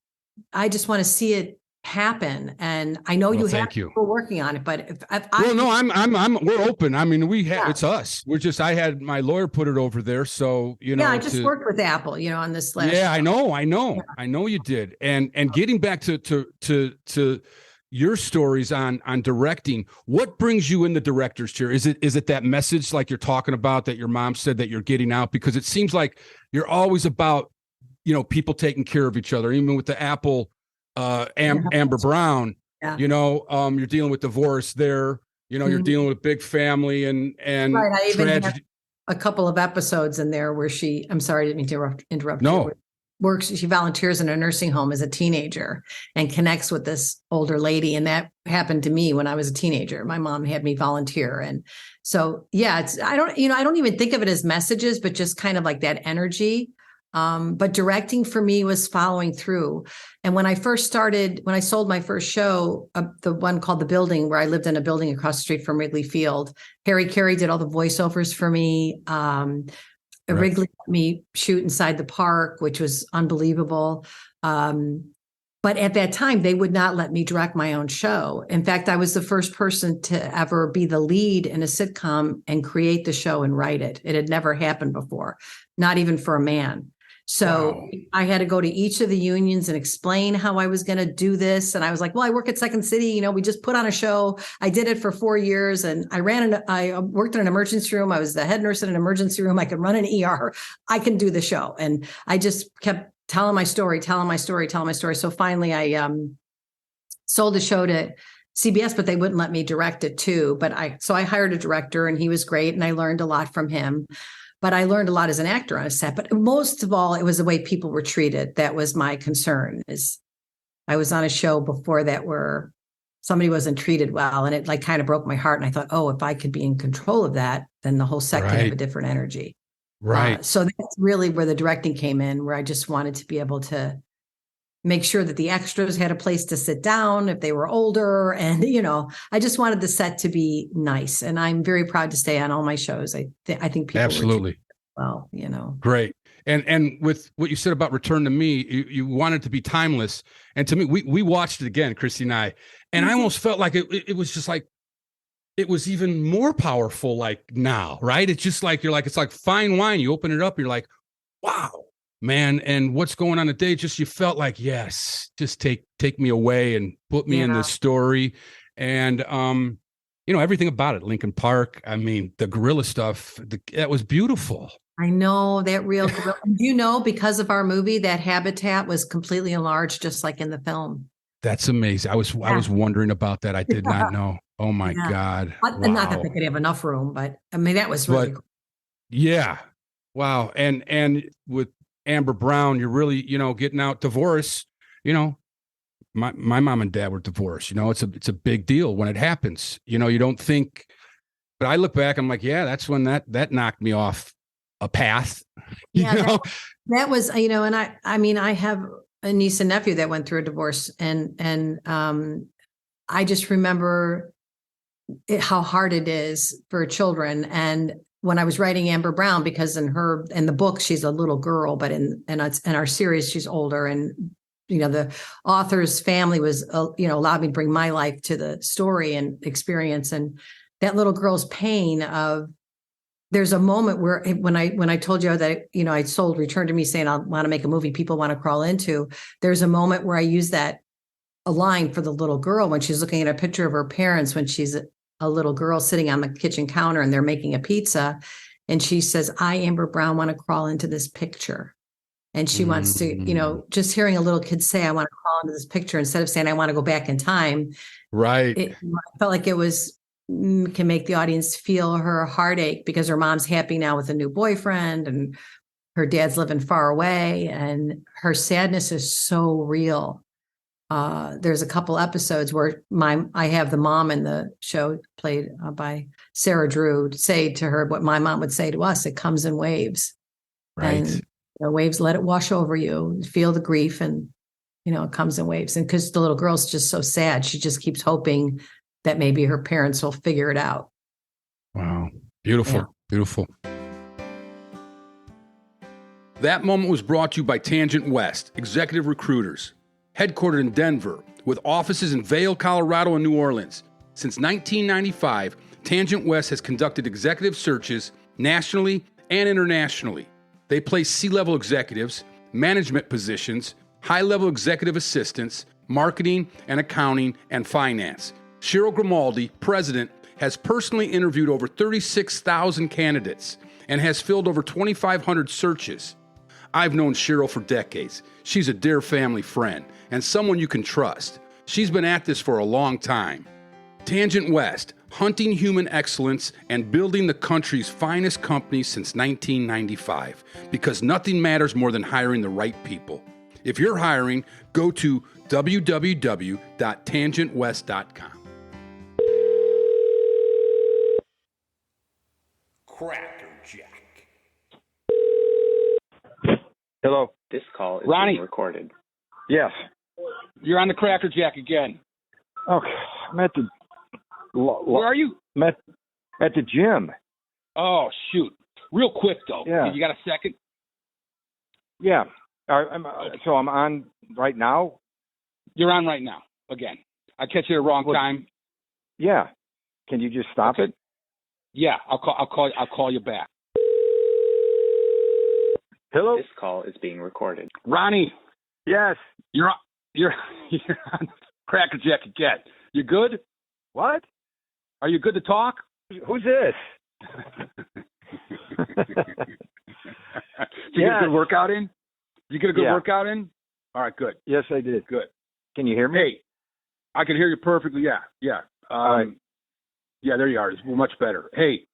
I just want to see it happen. And I know you have people working on it, but we're open. I mean, it's us. I had my lawyer put it over there. So, I just worked with Apple, on this last. Yeah, I know you did. And getting back to your stories on directing, what brings you in the director's chair? Is it that message like you're talking about that your mom said that you're getting out? Because it seems like you're always about, people taking care of each other, even with the Apple, Amber Brown, you're dealing with divorce there, you're dealing with big family and right. I even tragedy. had a couple of episodes in there where I'm sorry, I didn't mean to interrupt. No. She volunteers in a nursing home as a teenager and connects with this older lady. And that happened to me when I was a teenager. My mom had me volunteer. And so, I don't even think of it as messages, but just kind of like that energy. But directing for me was following through. And when I sold my first show, the one called The Building, where I lived in a building across the street from Wrigley Field, Harry Carey did all the voiceovers for me. Right. Wrigley let me shoot inside the park, which was unbelievable. But at that time, they would not let me direct my own show. In fact, I was the first person to ever be the lead in a sitcom and create the show and write it. It had never happened before, not even for a man. So Wow. I had to go to each of the unions and explain how I was going to do this. And I was like, well, I work at Second City. You know, we just put on a show. I did it for 4 years and I worked in an emergency room. I was the head nurse in an emergency room. I could run an ER. I can do the show. And I just kept telling my story. So finally I sold the show to CBS, but they wouldn't let me direct it too. So I hired a director and he was great. And I learned a lot from him. But I learned a lot as an actor on a set. But most of all, it was the way people were treated. That was my concern. Is I was on a show before that where somebody wasn't treated well, and it like kind of broke my heart. And I thought, oh, if I could be in control of that, then the whole set could have a different energy. Right. So that's really where the directing came in, where I just wanted to be able to make sure that the extras had a place to sit down if they were older. And, you know, I just wanted the set to be nice. And I'm very proud to stay on all my shows. I think people Absolutely. well, you know. Great. And with what you said about Return to Me, you wanted to be timeless. And to me, we watched it again, Christy and I Mm-hmm. I almost felt like it was just like, it was even more powerful like now, right? It's just like, it's like fine wine. You open it up, you're like, wow, man. And what's going on today? Just, you felt like, yes, just take me away and put me in this story. And, you know, everything about it, Lincoln Park. I mean, the gorilla stuff, that was beautiful. I know that real gorilla. You know, because of our movie, that habitat was completely enlarged, just like in the film. That's amazing. I was wondering about that. I did not know. Oh my God. Not that they could have enough room, but I mean, that was really cool. Yeah. Wow. And with Amber Brown, you're really, you know, getting out divorce, you know, my mom and dad were divorced, you know, it's a big deal when it happens, you know, you don't think, but I look back, I'm like, yeah, that's when that knocked me off a path. You know? That was, you know, and I mean, I have a niece and nephew that went through a divorce and I just remember how hard it is for children. And when I was writing Amber Brown, because in the book, she's a little girl, but in our series, she's older. And, you know, the author's family was, you know, allowed me to bring my life to the story and experience. And that little girl's pain of, there's a moment where when I told you that, you know, I sold Return to Me saying, I want to make a movie people want to crawl into. There's a moment where I use a line for the little girl when she's looking at a picture of her parents when she's a little girl sitting on the kitchen counter and they're making a pizza. And she says, I, Amber Brown, want to crawl into this picture. And she wants to, you know, just hearing a little kid say, I want to crawl into this picture instead of saying, I want to go back in time. Right. I felt like it can make the audience feel her heartache because her mom's happy now with a new boyfriend and her dad's living far away and her sadness is so real. There's a couple episodes where I have the mom in the show played by Sarah Drew say to her what my mom would say to us. It comes in waves. Right. And the waves, let it wash over you, feel the grief, and, you know, it comes in waves. And because the little girl's just so sad, she just keeps hoping that maybe her parents will figure it out. Wow. Beautiful. Yeah. Beautiful. That moment was brought to you by Tangent West, executive recruiters, headquartered in Denver, with offices in Vail, Colorado, and New Orleans. Since 1995, Tangent West has conducted executive searches nationally and internationally. They place C-level executives, management positions, high-level executive assistants, marketing and accounting, and finance. Cheryl Grimaldi, president, has personally interviewed over 36,000 candidates and has filled over 2,500 searches. I've known Cheryl for decades. She's a dear family friend and someone you can trust. She's been at this for a long time. Tangent West, hunting human excellence and building the country's finest company since 1995, because nothing matters more than hiring the right people. If you're hiring, go to www.tangentwest.com. Crackerjack. Hello. This call is Ronnie. being recorded. Yes. You're on the Crackerjack again. Okay. I'm at the. Where are you? I'm at the gym. Oh, shoot. Real quick, though. Yeah. You got a second? Yeah. So I'm on right now. You're on right now. Again. I catch you at the wrong time. Yeah. Can you just stop it? Yeah, I'll call you back. Hello? This call is being recorded. Ronnie, Yes. you're on crackerjack again. You good? What? Are you good to talk? Who's this? Did you get a good workout in? Did you get a good Yeah. workout in? All right, good. Yes, I did. Good. Can you hear me? Hey, I can hear you perfectly. Yeah. All right. Yeah, there you are. It's much better. Hey,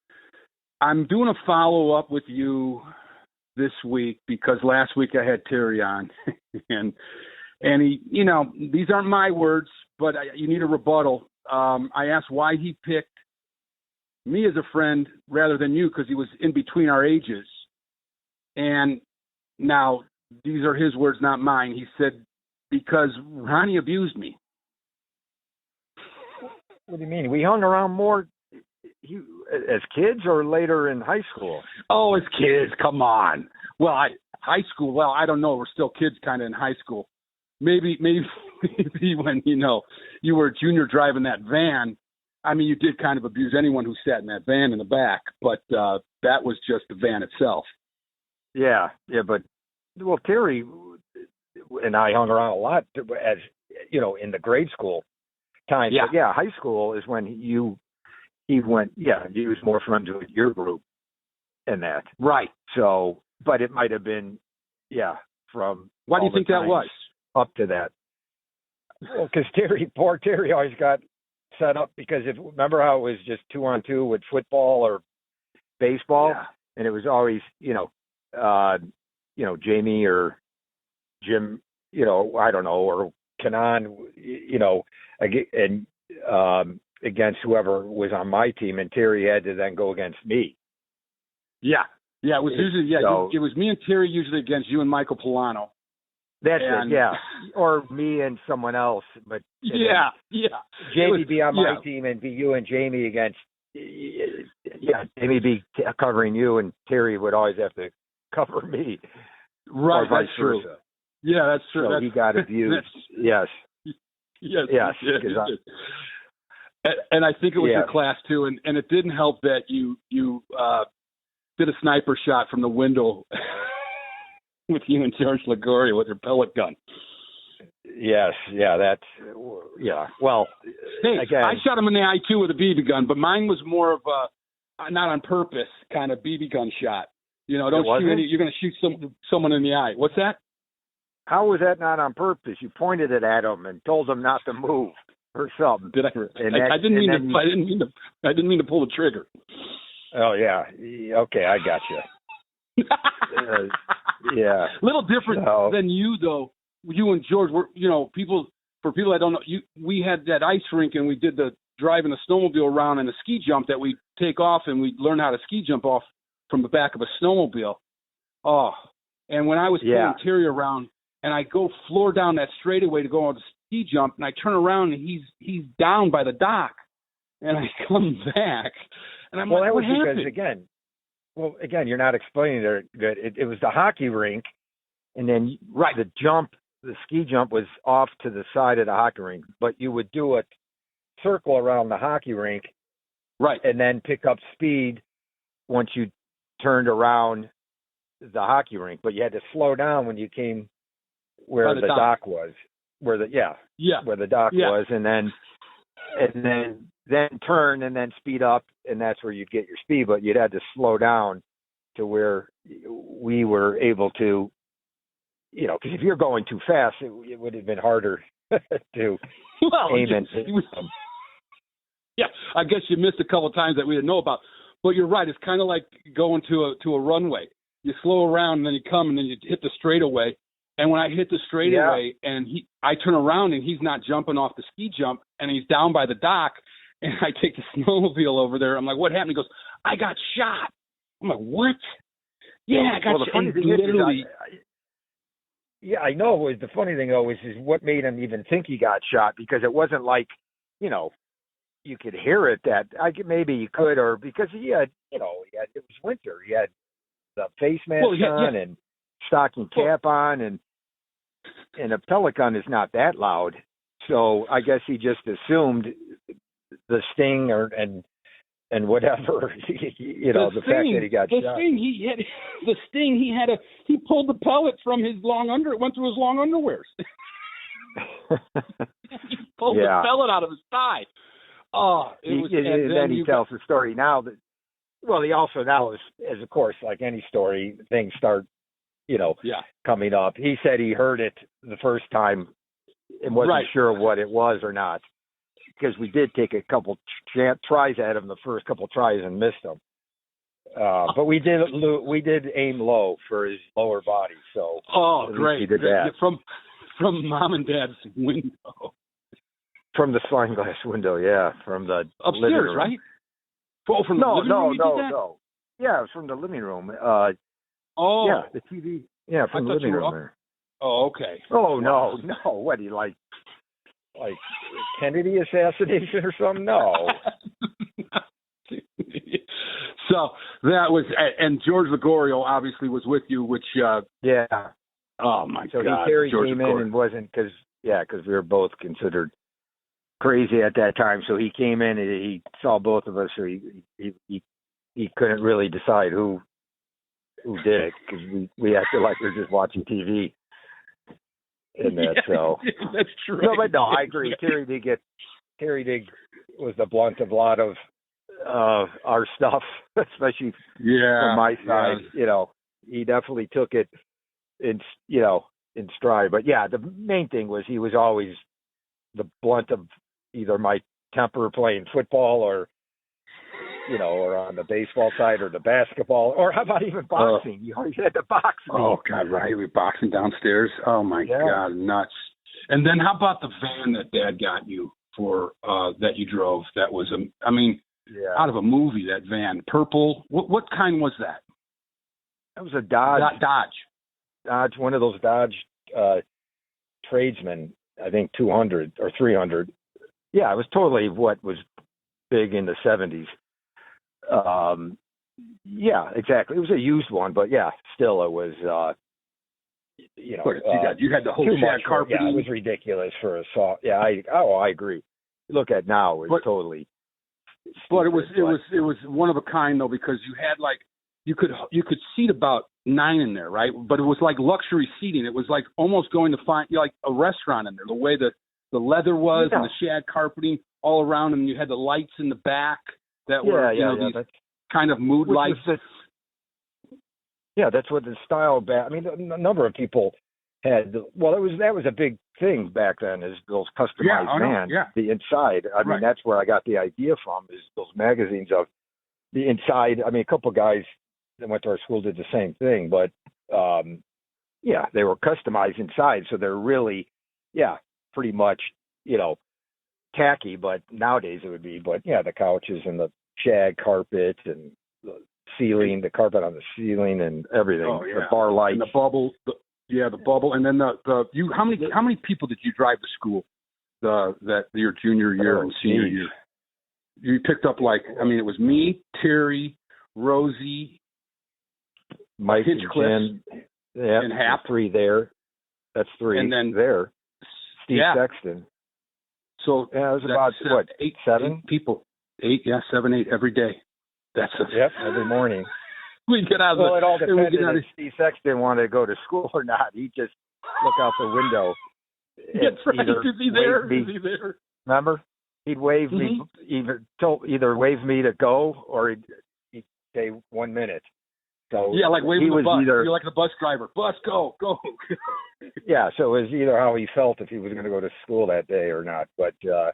I'm doing a follow-up with you this week because last week I had Terry on, and he, these aren't my words, but you need a rebuttal. I asked why he picked me as a friend rather than you because he was in between our ages. And now these are his words, not mine. He said, because Ronnie abused me. What do you mean? We hung around more as kids or later in high school? Oh, as kids, come on. Well, high school. Well, I don't know. We're still kids, kind of in high school. Maybe when you were a junior driving that van. I mean, you did kind of abuse anyone who sat in that van in the back, but that was just the van itself. Yeah, but Terry and I hung around a lot as in the grade school times. Yeah. But yeah, high school is when he went. Yeah, he was more friends with your group and that. Right. So, but it might have been, from. Why do you think that was? Up to that. Well, because poor Terry always got set up because remember how it was just 2-on-2 with football or baseball, and it was always Jamie or Jim, I don't know, or Kanan, and against whoever was on my team, and Terry had to then go against me. Yeah, it was usually it was me and Terry usually against you and Michael Polano. That's it, yeah. Or me and someone else, but Jamie be on my team and be you and Jamie against. Jamie be covering you and Terry would always have to cover me. Right, or vice that's true. versa. Yeah, that's true. So he got abused. Yes. Yes. Yes. And I think it was your class too, and it didn't help that you did a sniper shot from the window with you and George Lagoria with your pellet gun. Yes, Well, hey, again, I shot him in the eye too with a BB gun, but mine was more of a not on purpose kind of BB gun shot. Don't shoot you're going to shoot someone in the eye. What's that? How was that not on purpose? You pointed it at him and told him not to move or something. Did I? I didn't mean to pull the trigger. Oh yeah. Okay, I got you. Yeah. Little different than you though. You and George were, people that don't know, we had that ice rink and we did the driving the snowmobile around and a ski jump that we take off and we learn how to ski jump off from the back of a snowmobile. Oh, and when I was pulling Terry around and I go floor down that straightaway to go on the ski jump and I turn around and he's down by the dock and I come back and I'm like, what happened? Because again, you're not explaining it good. It was the hockey rink and then the ski jump was off to the side of the hockey rink, but you would do a circle around the hockey rink, right, and then pick up speed once you turned around the hockey rink. But you had to slow down when you came where the dock was, where the dock was, and then turn and then speed up, and that's where you'd get your speed. But you'd had to slow down to where we were able to. Because if you're going too fast, it would have been harder to aim and hit them. Yeah, I guess you missed a couple of times that we didn't know about. But you're right. It's kind of like going to a runway. You slow around and then you come and then you hit the straightaway. And when I hit the straightaway and I turn around and he's not jumping off the ski jump and he's down by the dock and I take the snowmobile over there. I'm like, what happened? He goes, I got shot. I'm like, what? Yeah, I got shot. The funny thing literally. Yeah, I know. The funny thing, though, is what made him even think he got shot, because it wasn't like, you could hear it that maybe you could, or because he had, it was winter. He had the face mask on and stocking cap on, and a pellet gun is not that loud. So I guess he just assumed the sting and whatever, the fact that he got shot. The sting he pulled the pellet from his it went through his long underwears. He pulled the pellet out of his thigh. Oh, and then he tells the story now that, well, he also now is of course, like any story, things start, coming up. He said he heard it the first time and wasn't sure what it was or not, because we did take a couple tries at him the first couple tries and missed them. But we did aim low for his lower body, so great. He did that from mom and dad's window, from the sliding glass window, from the upstairs, living room. right? Oh, from the living room. No. Yeah, it was from the living room. The TV. Yeah, from the living room there. Oh, okay. Oh no! What do you like Kennedy assassination or something? No. So that was, and George Ligorio obviously was with you, which Oh my God! So Terry came in and wasn't because we were both considered crazy at that time. So he came in and he saw both of us. So he couldn't really decide who did it, because we acted like we were just watching TV. And that, so that's true. No, but no, I agree. Terry did was the blunt of a lot of our stuff, especially from my side. He definitely took it in stride. But the main thing was he was always the blunt of either my temper playing football or on the baseball side or the basketball, or how about even boxing? You always had to box me. Oh God, right. We were boxing downstairs. Oh my God, nuts. And then how about the van that Dad got you for that you drove? That was out of a movie. That van, purple. What kind was that? That was a Dodge. Dodge. One of those Dodge tradesmen. I think 200 or 300. Yeah, it was totally what was big in the 70s. Exactly. It was a used one, but still it was, you had the whole shag carpeting. Yeah, it was ridiculous for a saw. Yeah, I agree. Look at now, it's totally. But it was one of a kind though, because you had you could seat about 9 in there, right? But it was like luxury seating. It was like almost going to find like a restaurant in there. The way the leather was and the shag carpeting all around, and you had the lights in the back that were these kind of mood lights. That's what the style back. I mean, a number of people had. That was a big thing back then. Is those customized vans, the inside. I mean, that's where I got the idea from. Is those magazines of the inside. I mean, a couple of guys that went to our school did the same thing, but they were customized inside, so they're really, pretty much, tacky. But nowadays it would be, the couches and the shag carpet and the ceiling, the carpet on the ceiling and everything, the bar lights, and the bubble, the bubble, and then how many people did you drive to school your junior year and senior year? You picked up it was me, Terry, Rosie, Mike, Hinchcliffe, and Hap. 3 there. That's 3. And then there, Steve Sexton. So it was about 7 people. 7, 8 every day. That's every morning. We get out. It all depended if Steve Sexton wanted to go to school or not. He'd just look out the window. That's right. Is he there? Is he there? Remember? He'd wave me, either wave me to go, or he'd say 1 minute. So like waving the bus. You're like the bus driver. Bus, go. So it was either how he felt if he was going to go to school that day or not. But God,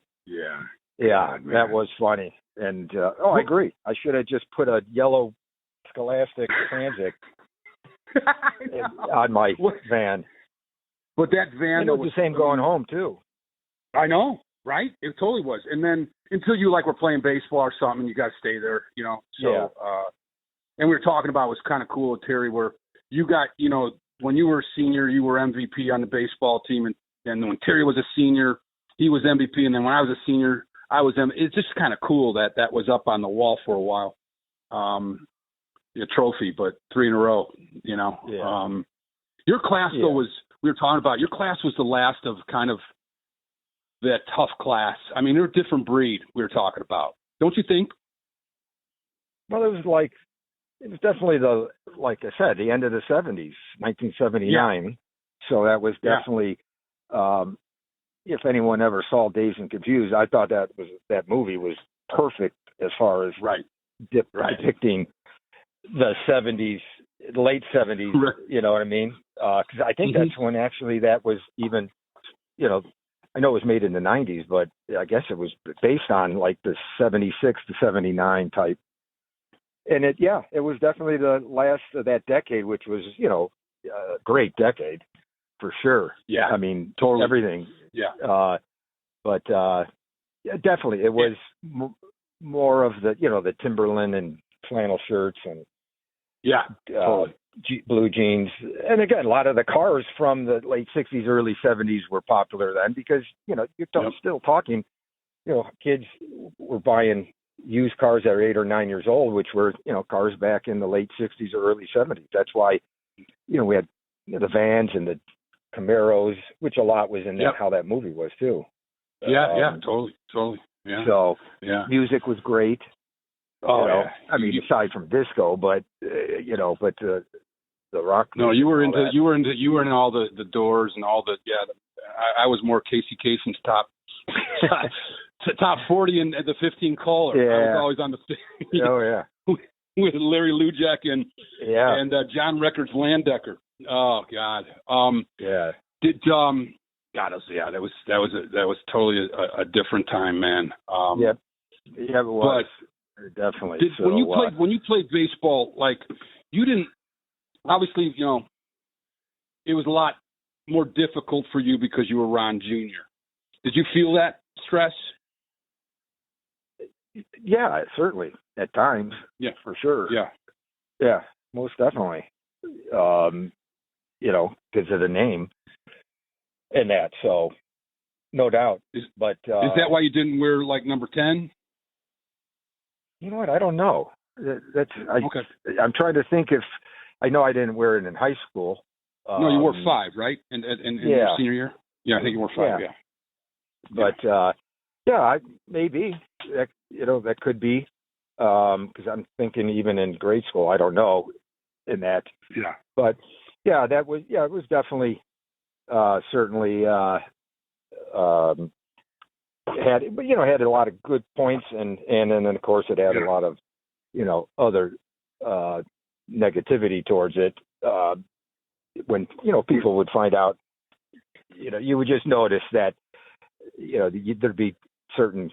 that was funny. And I agree. I should have just put a yellow Scholastic Transit on my van. But that van, it was the same going home too. I know. Right? It totally was. And then until you were playing baseball or something, you got to stay there, So, and we were talking about it was kind of cool with Terry, where you got, when you were a senior, you were MVP on the baseball team. And when Terry was a senior, he was MVP. And then when I was a senior, I was it's just kind of cool that was up on the wall for a while. A trophy, but 3 in a row, Your class, though, we were talking about, your class was the last of kind of that tough class. I mean, they're a different breed we were talking about. Don't you think? Well, it was like it was definitely like I said, the end of the 70s, 1979. Yeah. So that was definitely, if anyone ever saw Dazed and Confused, I thought that movie was perfect as far as depicting the 70s, late 70s, you know what I mean? Because I think that's when actually that was even, you know, I know it was made in the 90s, but I guess it was based on like the 76 to 79 type. And it was definitely the last of that decade, which was, you know, a great decade for sure. Yeah. I mean, totally. everything. Yeah. But definitely it was more of the, you know, the Timberland and flannel shirts and totally. Blue jeans. And again, a lot of the cars from the late 60s, early 70s were popular then because, you know, you're still talking, you know, kids were buying used cars that are 8 or 9 years old, which were, you know, cars back in the late 60s or early 70s. That's why, you know, we had the vans and the Camaros, which a lot was in how that movie was too. Totally. Yeah. So music was great. Oh, you know? I mean, aside from disco, but you know, but the rock. No, you were in all the Doors and all the I was more Casey Kasem's top 40 and the 15 caller. Yeah. I was always on the with Larry Lujak and John Records Landecker. Oh God. Did that was totally a different time, man. It was. But definitely. When you played baseball, like you didn't obviously, you know, it was a lot more difficult for you because you were Ron Jr. Did you feel that stress? Yeah, certainly at times. Yeah, for sure. Yeah, most definitely. You know, because of the name and that. So, no doubt. Is that why you didn't wear like number 10? You know what? I don't know. Okay. I'm trying to think if I know I didn't wear it in high school. No, you wore 5, right? In your senior year. Yeah, I think you wore 5. Yeah. But maybe that, you know, that could be because I'm thinking even in grade school, I don't know in that. Yeah. But that was it was definitely certainly had a lot of good points and then of course it had a lot of, you know, other negativity towards it. When, you know, people would find out, you know, you would just notice that, you know, there'd be certain,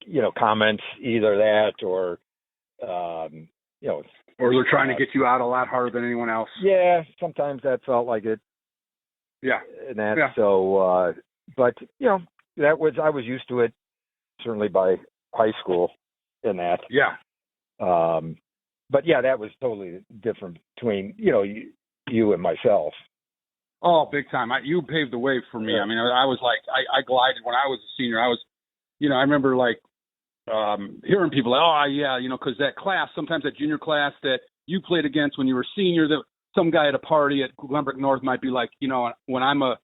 you know, comments, either that or, you know, or they're trying to get you out a lot harder than anyone else. Yeah, sometimes that felt like it. Yeah. And that, so, but, you know, I was used to it certainly by high school in that. Yeah. But that was totally different between, you know, you and myself. Oh, big time. You paved the way for me. Yeah. I mean, I was like, I glided when I was a senior. I was, you know, I remember like hearing people like, you know, because that class, sometimes that junior class that you played against when you were senior, that some guy at a party at Glenbrook North might be like, you know, when I'm a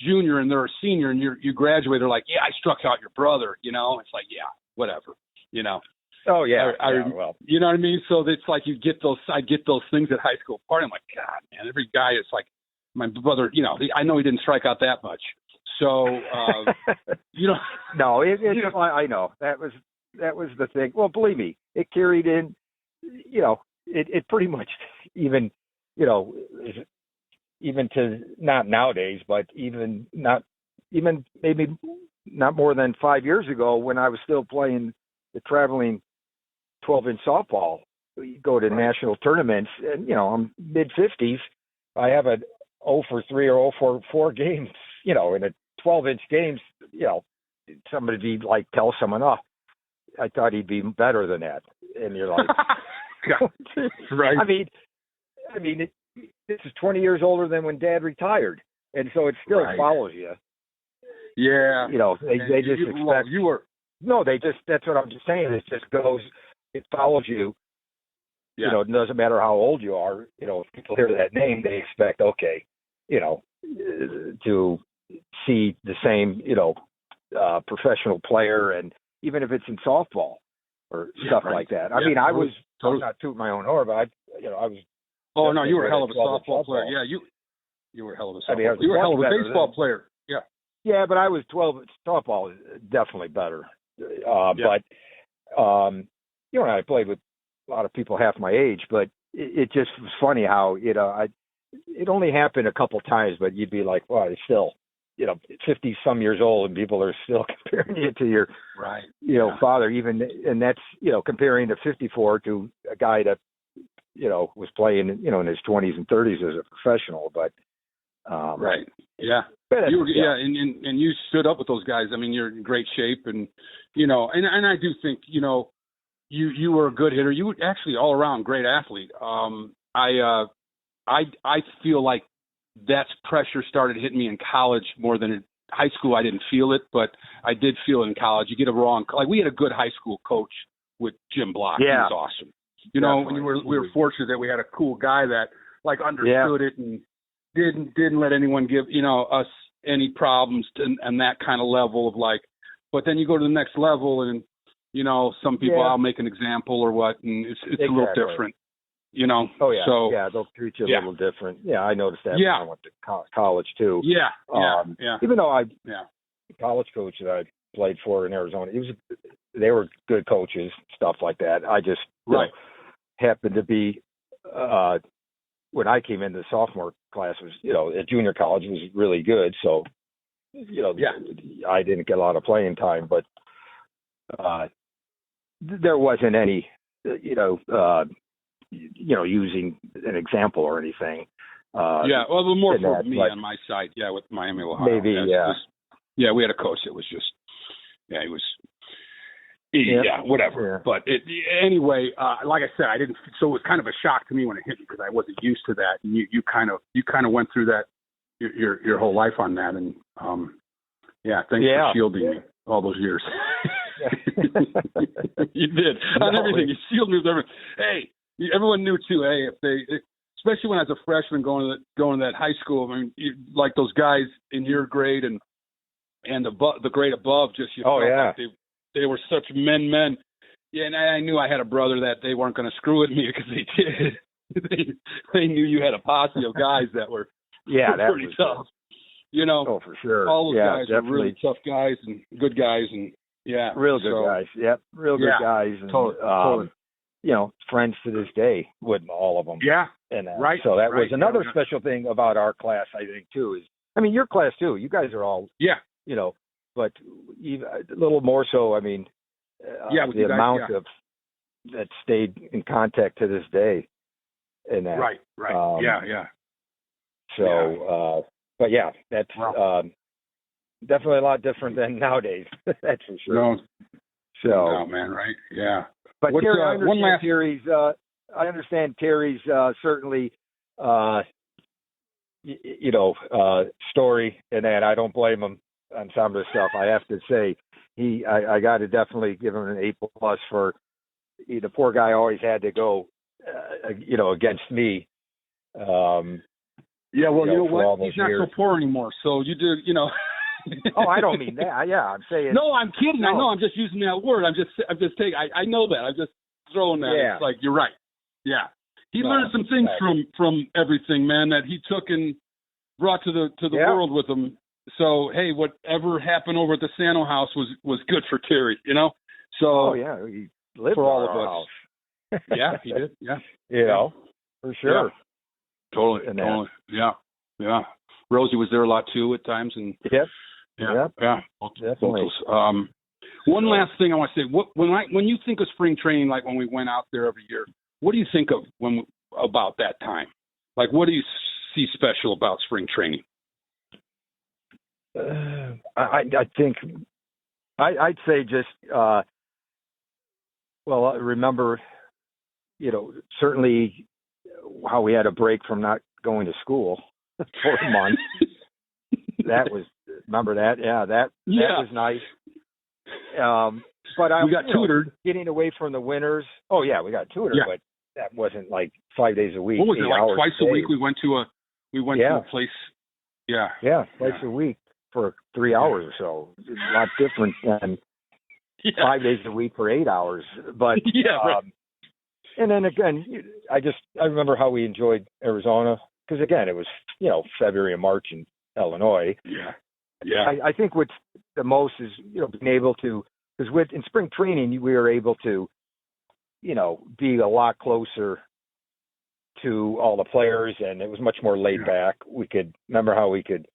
junior and they're a senior and you graduate, they're like, yeah, I struck out your brother, you know. It's like, yeah, whatever, you know. Oh yeah, well, you know what I mean. So it's like I get those things at high school party. I'm like, God, man, every guy is like my brother. You know, I know he didn't strike out that much. So you know, no, I know that was the thing. Well, believe me, it carried in. You know, it pretty much even, you know, even to not nowadays, but even maybe not more than 5 years ago when I was still playing the traveling 12-inch softball. You go to national tournaments, and you know I'm mid-50s. I have a 0 for 3 or 0 for 4 games. You know, in a 12-inch games, you know, somebody like tell someone, "Oh, I thought he'd be better than that," and you're like, right? I mean, this is 20 years older than when Dad retired, and so it still follows you. Yeah, you know, they just expect you were. No, that's what I'm just saying. It just goes, it follows you. Yeah. You know, it doesn't matter how old you are. You know, if people hear that name, they expect, okay, you know, to see the same, you know, professional player. And even if it's in softball, or stuff like that. I mean, I was I'm not tooting my own horn, but I was. Oh no, you were a hell of a softball player. Yeah, you were a hell of a softball. I mean, you were a hell of a baseball player. Yeah. Yeah, but I was 12. Softball is definitely better. But I played with a lot of people half my age, but it just was funny how it only happened a couple times, but you'd be like, well, it's still 50 some years old, and people are still comparing you to your father, even, and that's comparing the 54 to a guy that was playing in his 20s and 30s as a professional, but right. Yeah. And you stood up with those guys. I mean, you're in great shape, and and I do think you were a good hitter. You were actually all around great athlete. I feel like that's pressure started hitting me in college more than in high school. I didn't feel it, but I did feel it in college. You get a wrong, like we had a good high school coach with Jim Block. Yeah. He was awesome. And we were fortunate that we had a cool guy that like understood it and didn't let anyone give us any problems and that kind of level of like. But then you go to the next level, and some people I'll make an example or what, and it's a little different. Oh yeah. So, they'll treat you a little different. Yeah, I noticed that when I went to college too. Yeah. Even though the college coach that I played for in Arizona, they were good coaches, stuff like that. I just happened to be when I came into the sophomore class was at junior college was really good. So I didn't get a lot of playing time, but there wasn't any using an example or anything. Well, more for me on my side. Yeah, with Miami, Ohio. Maybe, we had a coach that was just, he was, whatever. Yeah. But anyway, like I said, I didn't. So it was kind of a shock to me when it hit me because I wasn't used to that. And you kind of went through that your whole life on that, and thanks for shielding me all those years. You did on everything. You shielded me with everything. Hey. Everyone knew too. Hey, especially when I was a freshman going to that high school. I mean, like those guys in your grade and the grade above. Just like they were such men. Yeah, and I knew I had a brother that they weren't going to screw with me because they did. they knew you had a posse of guys that were that pretty tough. Oh, for sure. All those guys definitely. were really tough guys and good guys and real good guys. Yep, real good guys. And, totally. Friends to this day with all of them. Yeah. And so that was another special thing about our class, I think, too, is, I mean, your class too, you guys are all, but even a little more so, I mean, the amount of that stayed in contact to this day. And that, right. So, but that's definitely a lot different than nowadays. That's for sure. No. So, man, right? Yeah. But Terry, I understand Terry's certainly, story, and that I don't blame him on some of the stuff. I have to say, I got to definitely give him an A+ for the poor guy always had to go, against me. Well, you know what? He's not so poor anymore. So you do, Oh, I don't mean that. Yeah, I'm saying. No, I'm kidding. No. I know. I'm just using that word. I'm just taking. I know that. I'm just throwing that. Yeah. It's like you're right. Yeah. He learned some things from everything, man, that he took and brought to the world with him. So hey, whatever happened over at the Sano house was good for Terry, So he lived for all in of our us. House. Yeah, he did. Yeah. For sure. Yeah. Totally. Yeah. Rosie was there a lot too at times, and definitely. One last thing I want to say: when you think of spring training, like when we went out there every year, what do you think of about that time? Like, what do you see special about spring training? I think I'd say just I remember, certainly how we had a break from not going to school for a month. Remember that? Yeah, that was nice. But we got tutored. Getting away from the winters. Oh yeah, we got tutored, but that wasn't like 5 days a week. What was it, like twice a week? We went to a place. Yeah. Twice a week for 3 hours or so. It's a lot different than 5 days a week for 8 hours. But right. and then again, I remember how we enjoyed Arizona because again, it was February and March in Illinois. Yeah. I think what's the most is being able to, because in spring training we were able to be a lot closer to all the players, and it was much more laid back. We could remember how we could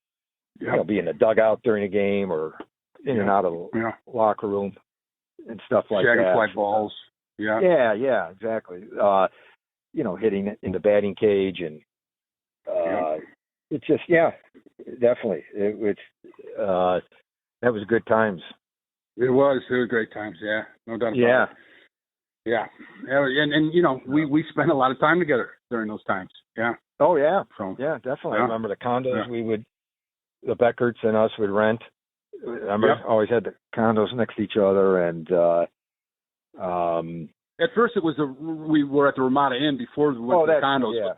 be in the dugout during a game or in and out of the locker room and stuff like that. Dragonfly balls. Yeah, exactly. Hitting it in the batting cage and it's just definitely. That was good times. It was great times. Yeah, no doubt about it. Yeah, and we spent a lot of time together during those times. Yeah. Oh yeah. So, yeah, definitely. I remember the condos the Beckerts and us would rent. I remember always had the condos next to each other, and at first it was we were at the Ramada Inn before we went to the condos. Yeah.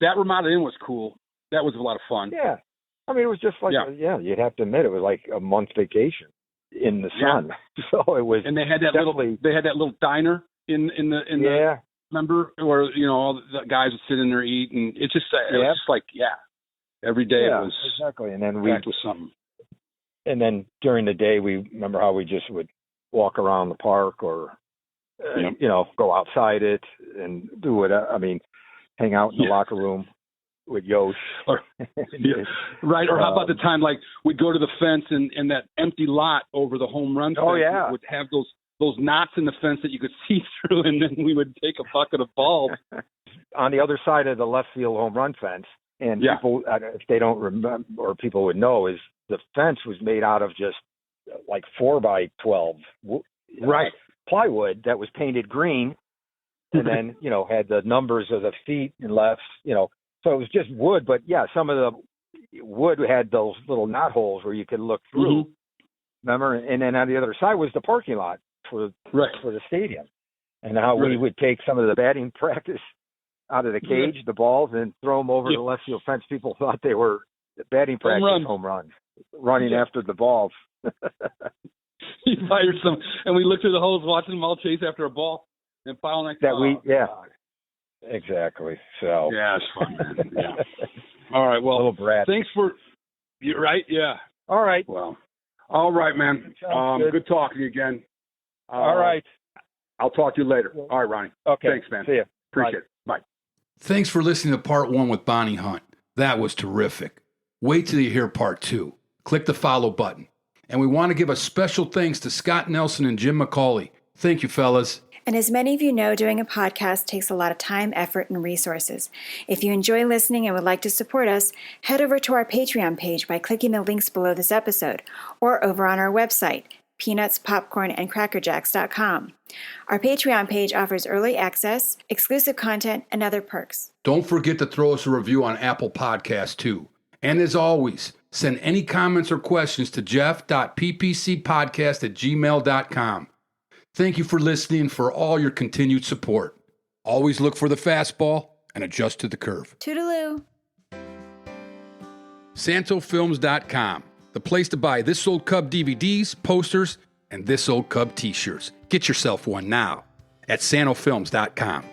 That Ramada Inn was cool. That was a lot of fun. Yeah. I mean, it was just like you'd have to admit it was like a month vacation in the sun. So it was. And they had that little diner in the remember where all the guys would sit in there eat, and it was just like every day it was exactly. And then was something. And then during the day we remember how we just would walk around the park or go outside it and do it. I mean, hang out in the locker room with Yosh. Right. Or how about the time like we'd go to the fence and that empty lot over the home run fence would have those knots in the fence that you could see through, and then we would take a bucket of balls. On the other side of the left field home run fence, and people, if they don't remember, or people would know, is the fence was made out of just like 4x12 plywood that was painted green, and then had the numbers of the feet and lefts, so it was just wood. But some of the wood had those little knot holes where you could look through. Remember? And then on the other side was the parking lot for the stadium, and how we would take some of the batting practice out of the cage, the balls, and throw them over the left field fence. People thought they were batting practice home runs, running after the balls. You fired some, and we looked through the holes, watching them all chase after a ball and file next. Exactly. So it's fun, man. All right. Well, little brat. Thanks for. You're right. Yeah. All right. Well. All right, man. Good talking to you again. All right. I'll talk to you later. All right, Ronnie. Okay. Thanks, man. See you. Appreciate it. Bye. Thanks for listening to part 1 with Bonnie Hunt. That was terrific. Wait till you hear part 2. Click the follow button. And we want to give a special thanks to Scott Nelson and Jim McCauley. Thank you, fellas. And as many of you know, doing a podcast takes a lot of time, effort, and resources. If you enjoy listening and would like to support us, head over to our Patreon page by clicking the links below this episode, or over on our website, peanutspopcornandcrackerjacks.com. Our Patreon page offers early access, exclusive content, and other perks. Don't forget to throw us a review on Apple Podcasts, too. And as always, send any comments or questions to jeff.ppcpodcast@gmail.com. Thank you for listening and for all your continued support. Always look for the fastball and adjust to the curve. Toodaloo. SantoFilms.com, the place to buy This Old Cub DVDs, posters, and This Old Cub t-shirts. Get yourself one now at SantoFilms.com.